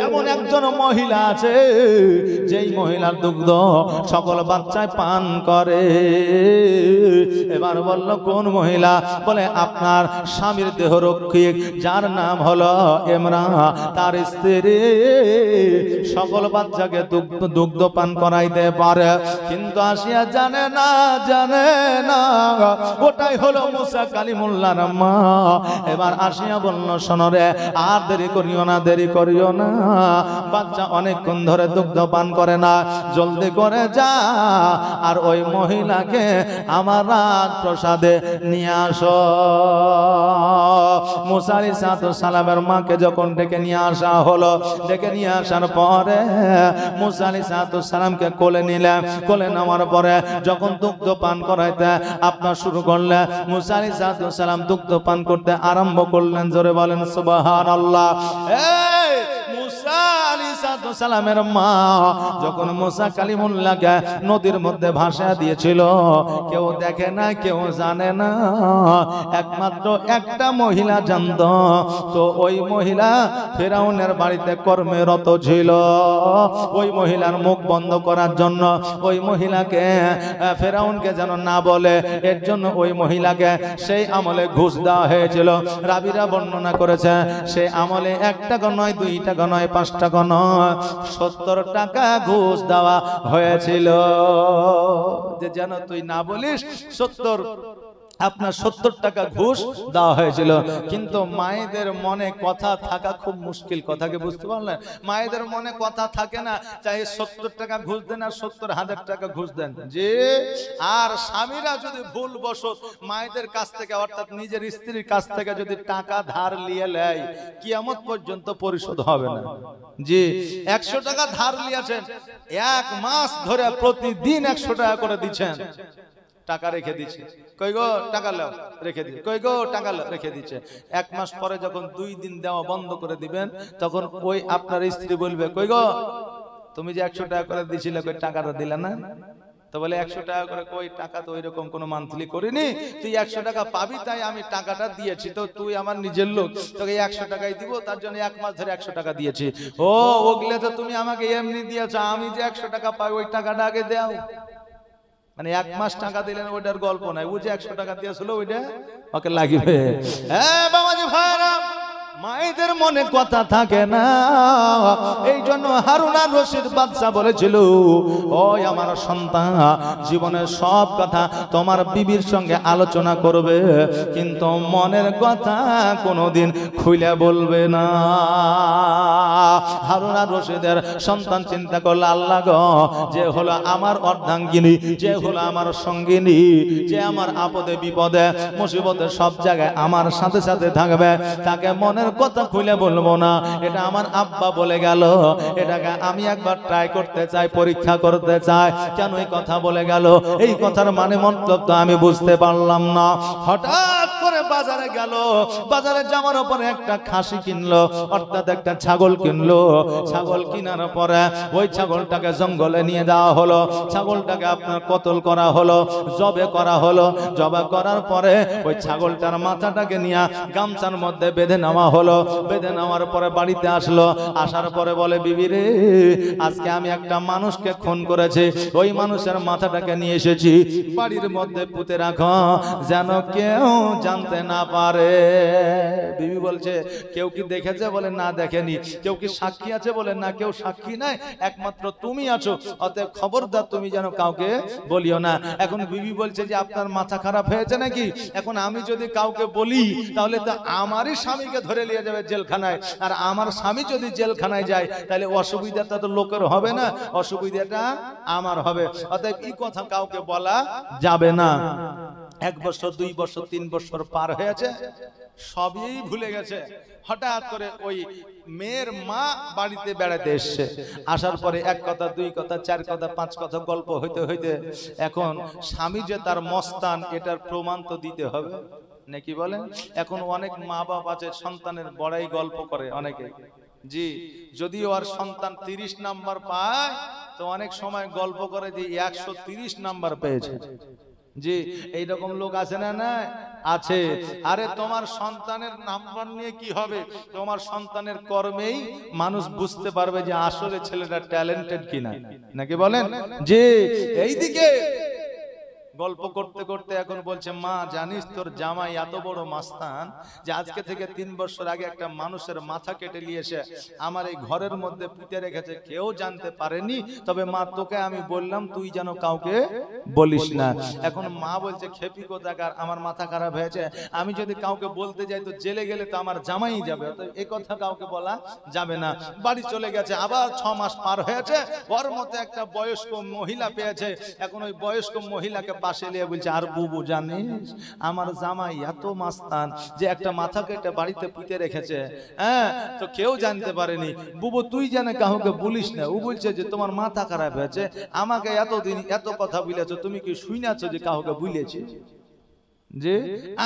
এমন একজন মহিলা আছে, যেই মহিলার দুগ্ধ সকল বাচ্চায় পান করে। এবার বলল, কোন মহিলা? বলে, আপনার স্বামীর দেহরক্ষিক, যার নাম হলো ইমরান, তার স্ত্রী সকল বাচ্চাকে দুগ্ধ পান করাইতে পারে। কিন্তু আসিয়া জানে না ওটাই হলো মুসা কালিমুল্লাহর মা। এবার আসিয়া বলল, শোনো রে, আর দেরি করিও না, বাচ্চা অনেকক্ষণ ধরে দুগ্ধ পান করে না, জলদি করে যা আর ওই মহিলাকে আমার রাজপ্রাসাদে নিয়ে আসো। মুসা আলাইহিস সালামের মাকে যখন ডেকে নিয়ে আসা হলো, ডেকে নিয়ে আসার পরে মুসা আলাইহিস সালামকে কোলে নিলেন। কোলে নেওয়ার পরে যখন দুগ্ধ পান করাইতে আপনার শুরু করলেন, মুসা আলাইহিস সালাম দুগ্ধ পান করতে আরম্ভ করলেন। জোরে বলেন সুবহানাল্লাহ। এই মুসা আলাইহিস সালামের মা যখন মুসা কালিমুল্লাহকে নদীর মধ্যে ভাসা দিয়েছিল, কেউ দেখে না, কেউ জানে না, একমাত্র একটা মহিলা জানত। তো ওই মহিলা ফেরাউনের বাড়িতে কর্মরত ছিল। ওই মহিলার মুখ বন্ধ করার জন্য ওই মহিলাকে ফেরাউনকে যেন না বলে, এর জন্য ওই মহিলাকে সেই আমলে ঘুষ দেওয়া হয়েছিল। রাবিরা বর্ণনা করেছে সেই আমলে 1 টাকা নয়, 2 টাকা নয়, 5 টাকা নয়, 70 টাকা ঘুষ দেওয়া হয়েছিল। যে যেন তুই না বলিস, 70 টাকা ঘুষ দেওয়া হয়েছিল। কিন্তু মায়েদের মনে কথা থাকা খুব মুশকিল। কথাকে বুঝতে পারলেন? মায়েদের মনে কথা থাকে না, চাই 70 টাকা ঘুষ দেন আর 70,000 টাকা ঘুষ দেন। যে আর স্বামীরা যদি ভুলবশত মায়েদের কাছ থেকে, অর্থাৎ নিজের স্ত্রীর কাছ থেকে যদি টাকা ধার নিয়ে নেয়, কিয়ামত পর্যন্ত পরিশোধ হবে না। জি, 100 টাকা ধার নিয়েছেন, 1 মাস ধরে প্রতিদিন 100 টাকা করে দিচ্ছেন, টাকা রেখে দিচ্ছে, কই গো টাকা লাও, রেখে দিচ্ছে, কই গো টাকা লাও, রেখে দিচ্ছে। 1 মাস পরে যখন 2 দিন দেওয়া বন্ধ করে দিবেন, তখন ওই আপনার স্ত্রী বলবে, কই গো তুমি যে 100 টাকা করে দিছিলে, কই টাকাটা দিলে না? তো বলে 100 টাকা করে, কই টাকা তো ওইরকম কোনো মান্থলি করিনি, তুই 100 টাকা পাবি তাই আমি টাকাটা দিয়েছি, তো তুই আমার নিজের লোক, তোকে 100 টাকাই দিব, তার জন্য 1 মাস ধরে 100 টাকা দিয়েছি। ও ওগুলো তো তুমি আমাকে এমনি দিয়েছো, আমি যে 100 টাকা পাই ওই টাকাটা আগে দাও। মানে 1 মাস টাকা দিলেন, ওইটার গল্প নাই, ও যে 100 টাকা দিয়েছিল ওইটা ওকে লাগবে। হ্যাঁ বাবাজি ভাইরা, মায়েদের মনে কথা থাকে না। এই জন্য হারুন আর রশিদ বাদশা বলেছিল, ওই আমার সন্তান, জীবনের সব কথা তোমার বিবির সঙ্গে আলোচনা করবে, কিন্তু মনের কথা কোনোদিন খুলে বলবে না। হারুন আর রশিদের সন্তান চিন্তা করলো, আল্লাহ গো, যে হলো আমার অর্ধাঙ্গিনী, যে হলো আমার সঙ্গিনী, যে আমার আপদে বিপদে মুসিবতে সব জায়গায় আমার সাথে সাথে থাকবে, তাকে মনের কথা খুলে বলবো না। এটা আমার আব্বা বলে গেল, এটাকে আমি একবার ট্রাই করতে চাই, পরীক্ষা করতে চাই, কেন এই কথা বলে গেল, এই কথার মানে মতলব তো আমি বুঝতে পারলাম না। হঠাৎ করে বাজারে গেল, বাজারে যাওয়ার পরে একটা খাসি কিনলো, অর্থাৎ একটা ছাগল কিনলো। ছাগল কেনার পরে ওই ছাগলটাকে জঙ্গলে নিয়ে যাওয়া হলো, ছাগলটাকে আপনার কতল করা হলো, জবে করা হলো। জবে করার পরে ওই ছাগলটার মাথাটাকে নিয়ে গামছার মধ্যে বেঁধে নেওয়া হলো। বেঁধে নেওয়ার পরে বাড়িতে আসলো, আসার পরে বলে, বিবি রে, আজকে আমি একটা মানুষকে খুন করেছি, ওই মানুষের মাথাটাকে নিয়ে এসেছি, বাড়ির মধ্যে পুঁতে রাখো, যেন কেউ জানতে না পারে। বিবি বলছে, কেউ কি দেখেছে? বলে না দেখেনি। কেউ কি সাক্ষী আছে? বলে না, কেউ সাক্ষী নাই, একমাত্র তুমি আছো, অতএব খবরদার তুমি যেন কাউকে বলিও না। এখন বিবি বলছে যে আপনার মাথা খারাপ হয়েছে নাকি? এখন আমি যদি কাউকে বলি তাহলে তো আমারই স্বামীকে ধরে নিয়ে যাবে জেলখানায়, আর আমার স্বামী যদি জেলখানায় যায় তাহলে অসুবিধাটা তো লোকের হবে না, অসুবিধাটা আমার হবে। অতএব এই কথা কাউকে বলা যাবে না। 1 বছর, 2 বছর, 3 বছর পার হয়েছে, সবই ভুলে গেছে। হঠাৎ করে ওই মেয়ের মা বাড়িতে বেড়াতে এসছে। আসার পরে 1 কথা, 2 কথা, 4 কথা, 5 কথা গল্প হইতে হইতে এখন স্বামী যে তার মস্তান, এটার প্রমাণ তো দিতে হবে নাকি বলেন? এখন অনেক মা বাপ আছে সন্তানের বড়াই গল্প করে অনেকে। জি, যদি ওর সন্তান 30 নাম্বার পায় তো অনেক সময় গল্প করে যে 130 নাম্বার পেয়েছে। জি, এইরকম লোক আছে না? না আছে। আরে তোমার সন্তানের নাম্বার নিয়ে কি হবে? তোমার সন্তানের কর্মেই মানুষ বুঝতে পারবে যে আসলে ছেলেটা ট্যালেন্টেড কিনা, নাকি বলেন? জি, এইদিকে গল্প করতে করতে এখন বলছে, মা জানিস তোর জামাই এত বড় মাস্তান যে আজকে থেকে 3 বছর আগে একটা মানুষের মাথা কেটে নিয়েছে আমার এই ঘরের মধ্যে পুঁতে রেখেছে, কেউ জানতে পারেনি, তবে মা তোকে আমি বললাম তুই যেন কাউকে বলিস না। এখন মা বলছে, খেপি কোথাকার, আমার মাথা খারাপ হয়েছে, আমি যদি কাউকে বলতে যাই তো জেলে গেলে তো আমার জামাই যাবে, তো এই কথা কাউকে বলা যাবে না। বাড়ি চলে গেছে, আবার 6 মাস পার হয়েছে, ওর মতো একটা বয়স্ক মহিলা পেয়েছে। এখন ওই বয়স্ক মহিলাকে পাশে নিয়ে বলছে, আর বুবু জানিস আমার জামাই এত মাস্তান যে একটা মাথা কেটে বাড়িতে পুঁতে রেখেছে, হ্যাঁ, তো কেউ জানতে পারেনি। বুবু তুই জানে কাউকে বলিস না। ও বলছে যে তোমার মাথা খারাপ হয়েছে, আমাকে এতদিন এত কথা বলেছো, তুমি কি শুনেছো যে কাউকে বলেছি? যে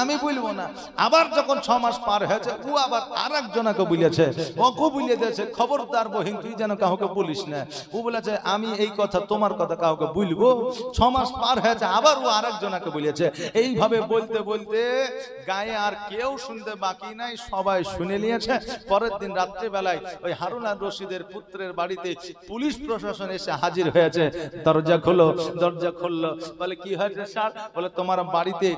আমি বলবো না। আবার যখন 6 মাস পার হয়েছে, ও আবার আরেকজনকে বলেছে, ওকে বলে দিয়েছে, খবরদার বহিন তুই যেন কাউকে বলিস না। ও বলেছে আমি এই কথা তোমার কথা কাউকে বলবো। 6 মাস পার হয়েছে, আবার ও আরেকজনকে বলেছে। এইভাবে বলতে বলতে গায়ে আর কেউ শুনতে বাকি নাই, সবাই শুনে নিয়েছে। পরের দিন রাত্রিবেলায় ওই হারুন আর রশিদের পুত্রের বাড়িতে পুলিশ প্রশাসন এসে হাজির হয়েছে। দরজা খোলো, দরজা খুললো। বলে কি হয়েছে স্যার? বলে তোমার বাড়িতে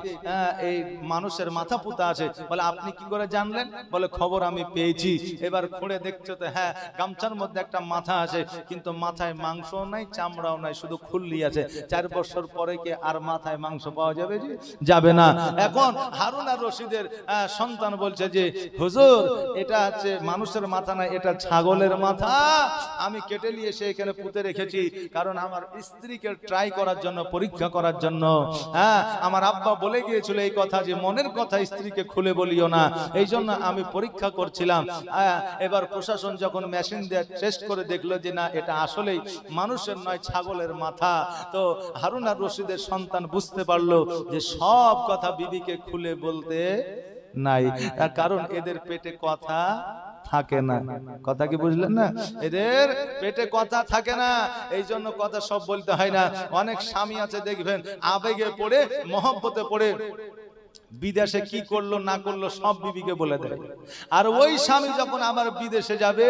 এই মানুষের মাথা পুঁতা আছে। বলে আপনি কি করে জানলেন? বলে খবর আমি পেয়েছি। এবার খুঁড়ে দেখছো তো, হ্যাঁ, গামছার মধ্যে একটা মাথা আছে, কিন্তু মাথায় মাংসও নাই, চামড়াও নাই, শুধু খুল্লি আছে। 4 বছর পরে কি আর মাথায় মাংস পাওয়া যাবে? যাবে না। এখন হারুন আর রশিদের সন্তান বলছে যে হুজুর এটা হচ্ছে মানুষের মাথা না, এটা ছাগলের মাথা, আমি কেটে নিয়ে এসে এখানে পুঁতে রেখেছি, কারণ আমার স্ত্রীকে ট্রাই করার জন্য, পরীক্ষা করার জন্য। হ্যাঁ, আমার আব্বা বলে গিয়েছিল এই কথা যে মনের কথা স্ত্রীকে খুলে বলিও না, এই জন্য আমি পরীক্ষা করছিলাম। এবার প্রশাসন যখন মেশিন দিয়ে টেস্ট করে দেখলো যে না, এটা আসলেই মানুষের নয়, ছাগলের মাথা, তো হারুন আর রশিদের সন্তান বুঝতে পারলো যে সব কথা বিবিকে খুলে বলতে নাই, তার কারণ এদের পেটে কথা থাকে না। কথা কি বুঝলেন না? এদের পেটে কথা থাকে না, এই জন্য কথা সব বলতে হয় না। অনেক স্বামী আছে দেখবেন আবেগে পড়ে, মহব্বতে পড়ে বিদেশে কি করলো না করলো সব বিবিকে বলে দেয়। আর ওই স্বামী যখন আবার বিদেশে যাবে,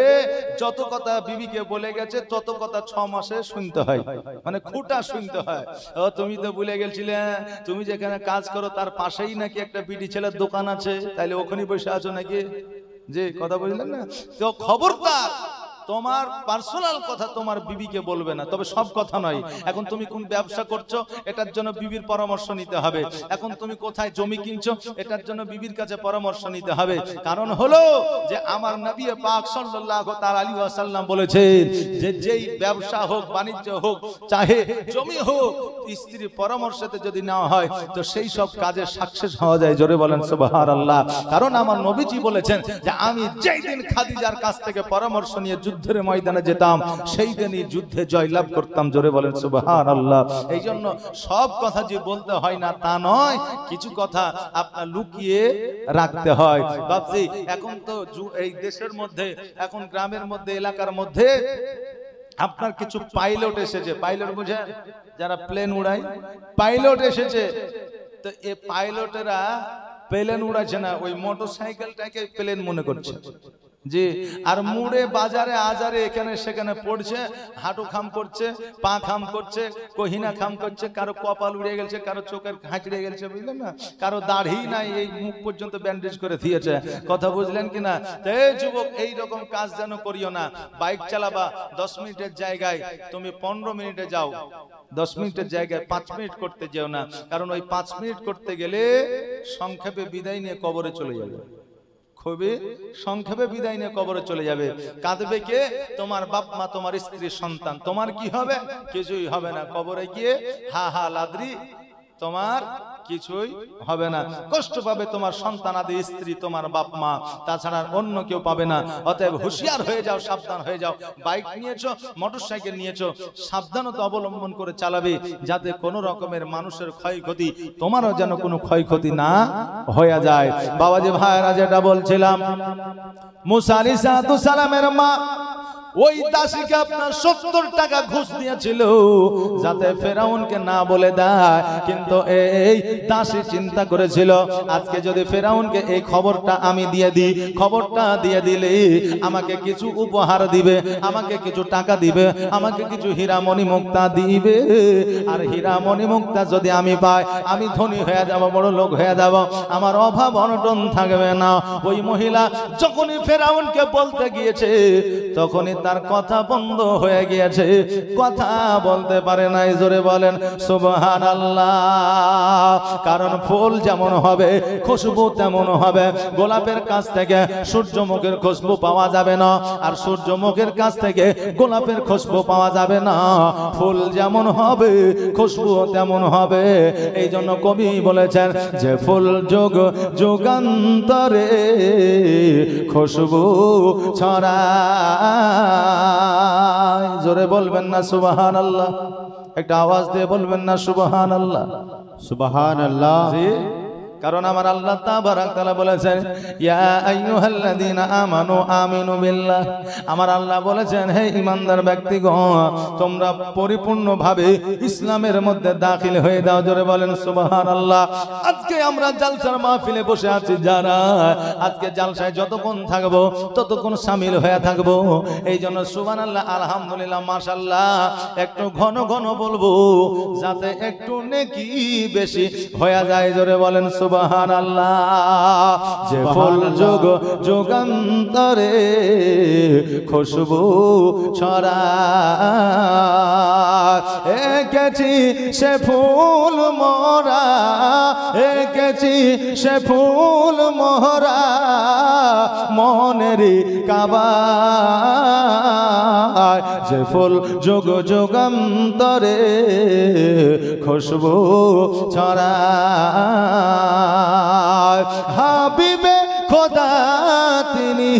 যত কথা বিবিকে বলে গেছে তত কথা 6 মাসে শুনতে হয়, মানে খুঁটা শুনতে হয়। ও তুমি তো ভুলে গেছিলে, তুমি যেখানে কাজ করো তার পাশেই নাকি একটা বিডি ছেলের দোকান আছে, তাইলে ওখানে বসে আছো নাকি? যে কথা বললেন না, তো খবরদার তোমার পার্সোনাল কথা তোমার বিবিকে বলবে না। তবে সব কথা নয়। এখন তুমি কোন ব্যবসা করছো, এটার জন্য বিবির পরামর্শ নিতে হবে। এখন তুমি কোথায় জমি কিনছো, এটার জন্য বিবির কাছে পরামর্শ নিতে হবে। কারণ হলো যে আমার নবী পাক সাল্লাল্লাহু তাআলা আলাইহি ওয়াসাল্লাম বলেছেন যে যেই ব্যবসা হোক, বাণিজ্য হোক, চাহে জমি হোক, স্ত্রীর পরামর্শতে যদি নেওয়া হয় তো সেই সব কাজে সাকসেস হওয়া যায়। জোরে বলেন সুবহানাল্লাহ। কারণ আমার নবীজি বলেছেন যে আমি যেই দিন খাদিজার কাছ থেকে পরামর্শ নিয়ে যুদ্ধের ময়দানে যেতাম, সেই দিনই যুদ্ধে জয়লাভ করতাম। জোরে বলেন সুবহানাল্লাহ। এই জন্য সব কথা যে বলতে হয় না তা নয়, কিছু কথা আপনার লুকিয়ে রাখতে হয়। বাপজি এখন তো এই দেশের মধ্যে, এখন গ্রামের মধ্যে, এলাকার মধ্যে আপনার কিছু পাইলট এসেছে। পাইলট বুঝেন? যারা প্লেন উড়ায়, পাইলট এসেছে। তো এই পাইলটেরা প্লেন উড়াচ্ছে না, ওই মোটরসাইকেলটাকে প্লেন মনে করছে। জি, আর মুড়ে বাজারে আজারে এখানে সেখানে পড়ছে, হাঁটু খাম করছে, পা খাম করছে, কহিনা খাম করছে, কারো কপাল উড়ে গেছে, কারো চোখের হাঁচড়ে গেছে, বুঝলেন না, কারো দাড়ি নাই, এই মুখ পর্যন্ত ব্যান্ডেজ করে দিয়েছে। কথা বুঝলেন কিনা? তো এই যুবক, এই রকম কাজ যেন করিও না। বাইক চালাবা, 10 মিনিটের জায়গায় তুমি 15 মিনিটে যাও, 10 মিনিটের জায়গায় 5 মিনিট করতে যেও না। কারণ ওই 5 মিনিট করতে গেলে সংক্ষেপে বিদায় নিয়ে কবরে চলে যাবে। খুবই সংক্ষেপে বিদায় নিয়ে কবরে চলে যাবে। কাঁদবে কে? তোমার বাপ মা, তোমার স্ত্রী, সন্তান। তোমার কি হবে? কিছুই হবে না। কবরে গিয়ে হা হা লাদ্রি, তোমার কিছুই হবে না। কষ্ট পাবে তোমার সন্তান আদি, স্ত্রী, তোমার বাপ মা, তাছাড়া অন্য কেউ পাবে না। অতএব হুঁশিয়ার হয়ে যাও, সাবধান হয়ে যাও। বাইক নিয়েছো, মোটরসাইকেল নিয়েছো, সাবধানতা অবলম্বন করে চালাবে, যাতে কোনো রকমের মানুষের ক্ষয়ক্ষতি, তোমারও যেন কোনো ক্ষয়ক্ষতি না হয়ে যায়। বাবাজি ভাইরা, যেটা বলছিলাম, মুসা আলাইহিস সালামের মা ওই দাসীকে আপনার 70 টাকা ঘুষ দিয়েছিল যাতে ফেরাউনকে না বলে দেয়, কিন্তু এই দাসী চিন্তা করেছিল আজকে যদি ফেরাউনকে এই খবরটা আমি দিয়ে দিই, খবরটা দিয়ে দিলে আমাকে কিছু উপহার দিবে, আমাকে কিছু টাকা দিবে, আমাকে কিছু হীরামণি মুক্তা দিবে, আর হীরামণি মুক্তা যদি আমি পাই আমি ধনী হয়ে যাব, বড় লোক হয়ে যাব, আমার অভাব অনটন থাকবে না। ওই মহিলা যখনই ফেরাউনকে বলতে গিয়েছে তখনই তার কথা বন্ধ হয়ে গিয়েছে, কথা বলতে পারে নাই। জোরে বলেন সুবহানাল্লাহ। কারণ ফুল যেমন হবে খুশবু তেমন হবে। গোলাপের কাছ থেকে সূর্যমুখীর খুশবু পাওয়া যাবে না, আর সূর্যমুখীর কাছ থেকে গোলাপের খুশবু পাওয়া যাবে না। ফুল যেমন হবে খুশবু তেমন হবে। এই জন্য কবি বলেছেন যে ফুল যোগ যুগান্তরে খুশবু ছড়ায়। জোরে বলবেন না সুবহানাল্লাহ? একটা আওয়াজ দিয়ে বলবেন না সুবহানাল্লাহ? সুবহানাল্লাহ। জি, কারণ আমার আল্লাহ তাবারাক তাআলা বলেছেন ইয়া আইয়ুহাল্লাযীনা আমানু আমিনু বিল্লাহ। আমার আল্লাহ বলেছেন হে ঈমানদার ব্যক্তিগণ তোমরা পরিপূর্ণভাবে ইসলামের মধ্যে দাখিল হয়ে দাও। জোরে বলেন সুবহানাল্লাহ। আজকে আমরা জালসার মাহফিলে বসে আছি যারা, আজকে জালসায় যতক্ষণ থাকবো ততক্ষণ শামিল হয়ে থাকবো। এই জন্য সুবহানাল্লাহ, আলহামদুলিল্লাহ, মাশাআল্লাহ একটু ঘন ঘন বলবো যাতে একটু নেকি বেশি হয়ে যায়। জোরে বলেন সুবহানাল্লাহ। যে ফুল যোগ যুগান্তরে খুশবু ছড়ায়, এঁকেছি সে ফুল মোরা, এঁকেছি সে ফুল মোরা মনেরই কাবায়। যে ফুল যোগ যুগান্তরে খুশবু ছড়ায়। হাবিবে খোদা তিনি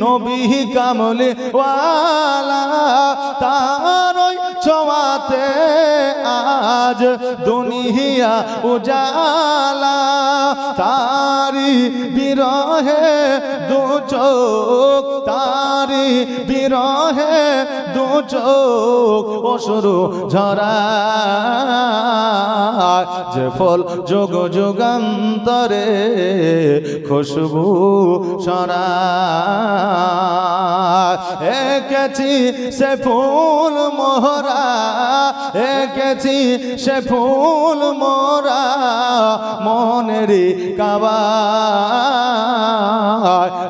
নবী কামলে ওয়ালা, তার ওই ছোঁয়াতে আজ দুনিয়া উজালা। তারি বিরহে দু চোখ, তারি বিরহে দু চোখ অশ্রু ঝরায়। যে ফল যোগ যুগান্তরে খুশবু ছড়ায়। এঁকেছি সে ফুল মোরা, এঁকেছি সে ফুল মোরা মনেরই কাবায়।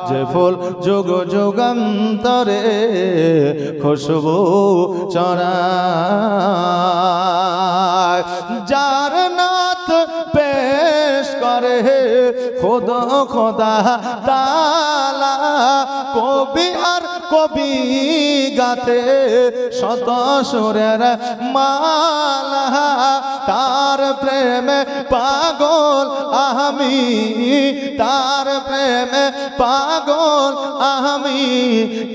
যে ফুল যুগ যুগান্তরে খুশবু ছড়ায়। যার নাত পেশ করে খোদা খোদা তাআলা, কবি আর কবি গাতে শত সুরের মালা। তার প্রেমে পাগল আমি, তার প্রেমে পাগল আমি,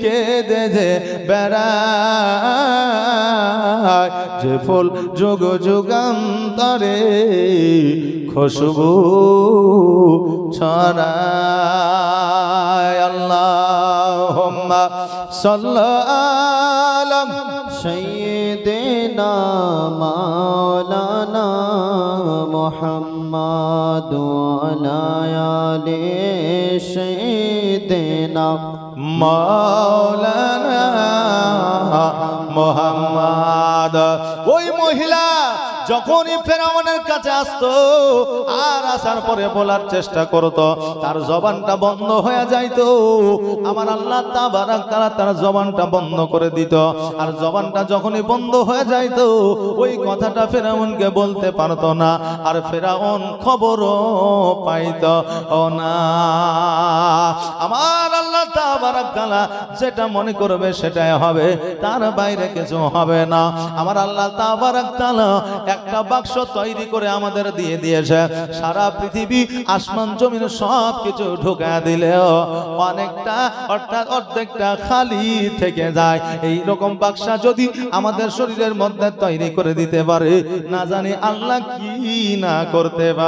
কেঁদে যে বেড়াই। যে ফুল যুগ যুগান্তরে খুশবু ছড়ায়। আল্লাহুম্মা সাল্লি আলা সাইয়্যিদিনা মাওলানা মুহাম্মাদ ওয়া আলা আলি সাইয়্যিদিনা মাওলানা মুহাম্মাদ। ওই মহিলা যখনই ফেরাউনের কাছে আসতো আর আসার পরে বলার চেষ্টা করতো তার জবানটা বন্ধ হয়ে যাইতো। আমার আল্লাহ তাবারাক তাআলা তার জবানটা বন্ধ করে দিত। আর জবানটা যখনই বন্ধ হয়ে যাইতো ওই কথাটা ফেরাউনকে বলতে পারতো না, আর ফেরাউন খবরও পাইতো না। আমার আল্লাহ তাবারাক তাআলা যেটা মনে করবে সেটাই হবে, তার বাইরে কিছু হবে না। আমার আল্লাহ তাবারাক তাআলা একটা বাক্স তৈরি করে আমাদের দিয়ে দিয়েছে। সারা পৃথিবী আসমান জমিন সব কিছু ঢুকা দিলেও অনেকটা অর্থাৎ অর্ধেকটা খালি থেকে যায়। এই রকম বাক্স যদি আমাদের শরীরের মধ্যে তৈরি করে দিতে পারে, না জানি আল্লাহ কি না করতে পারে।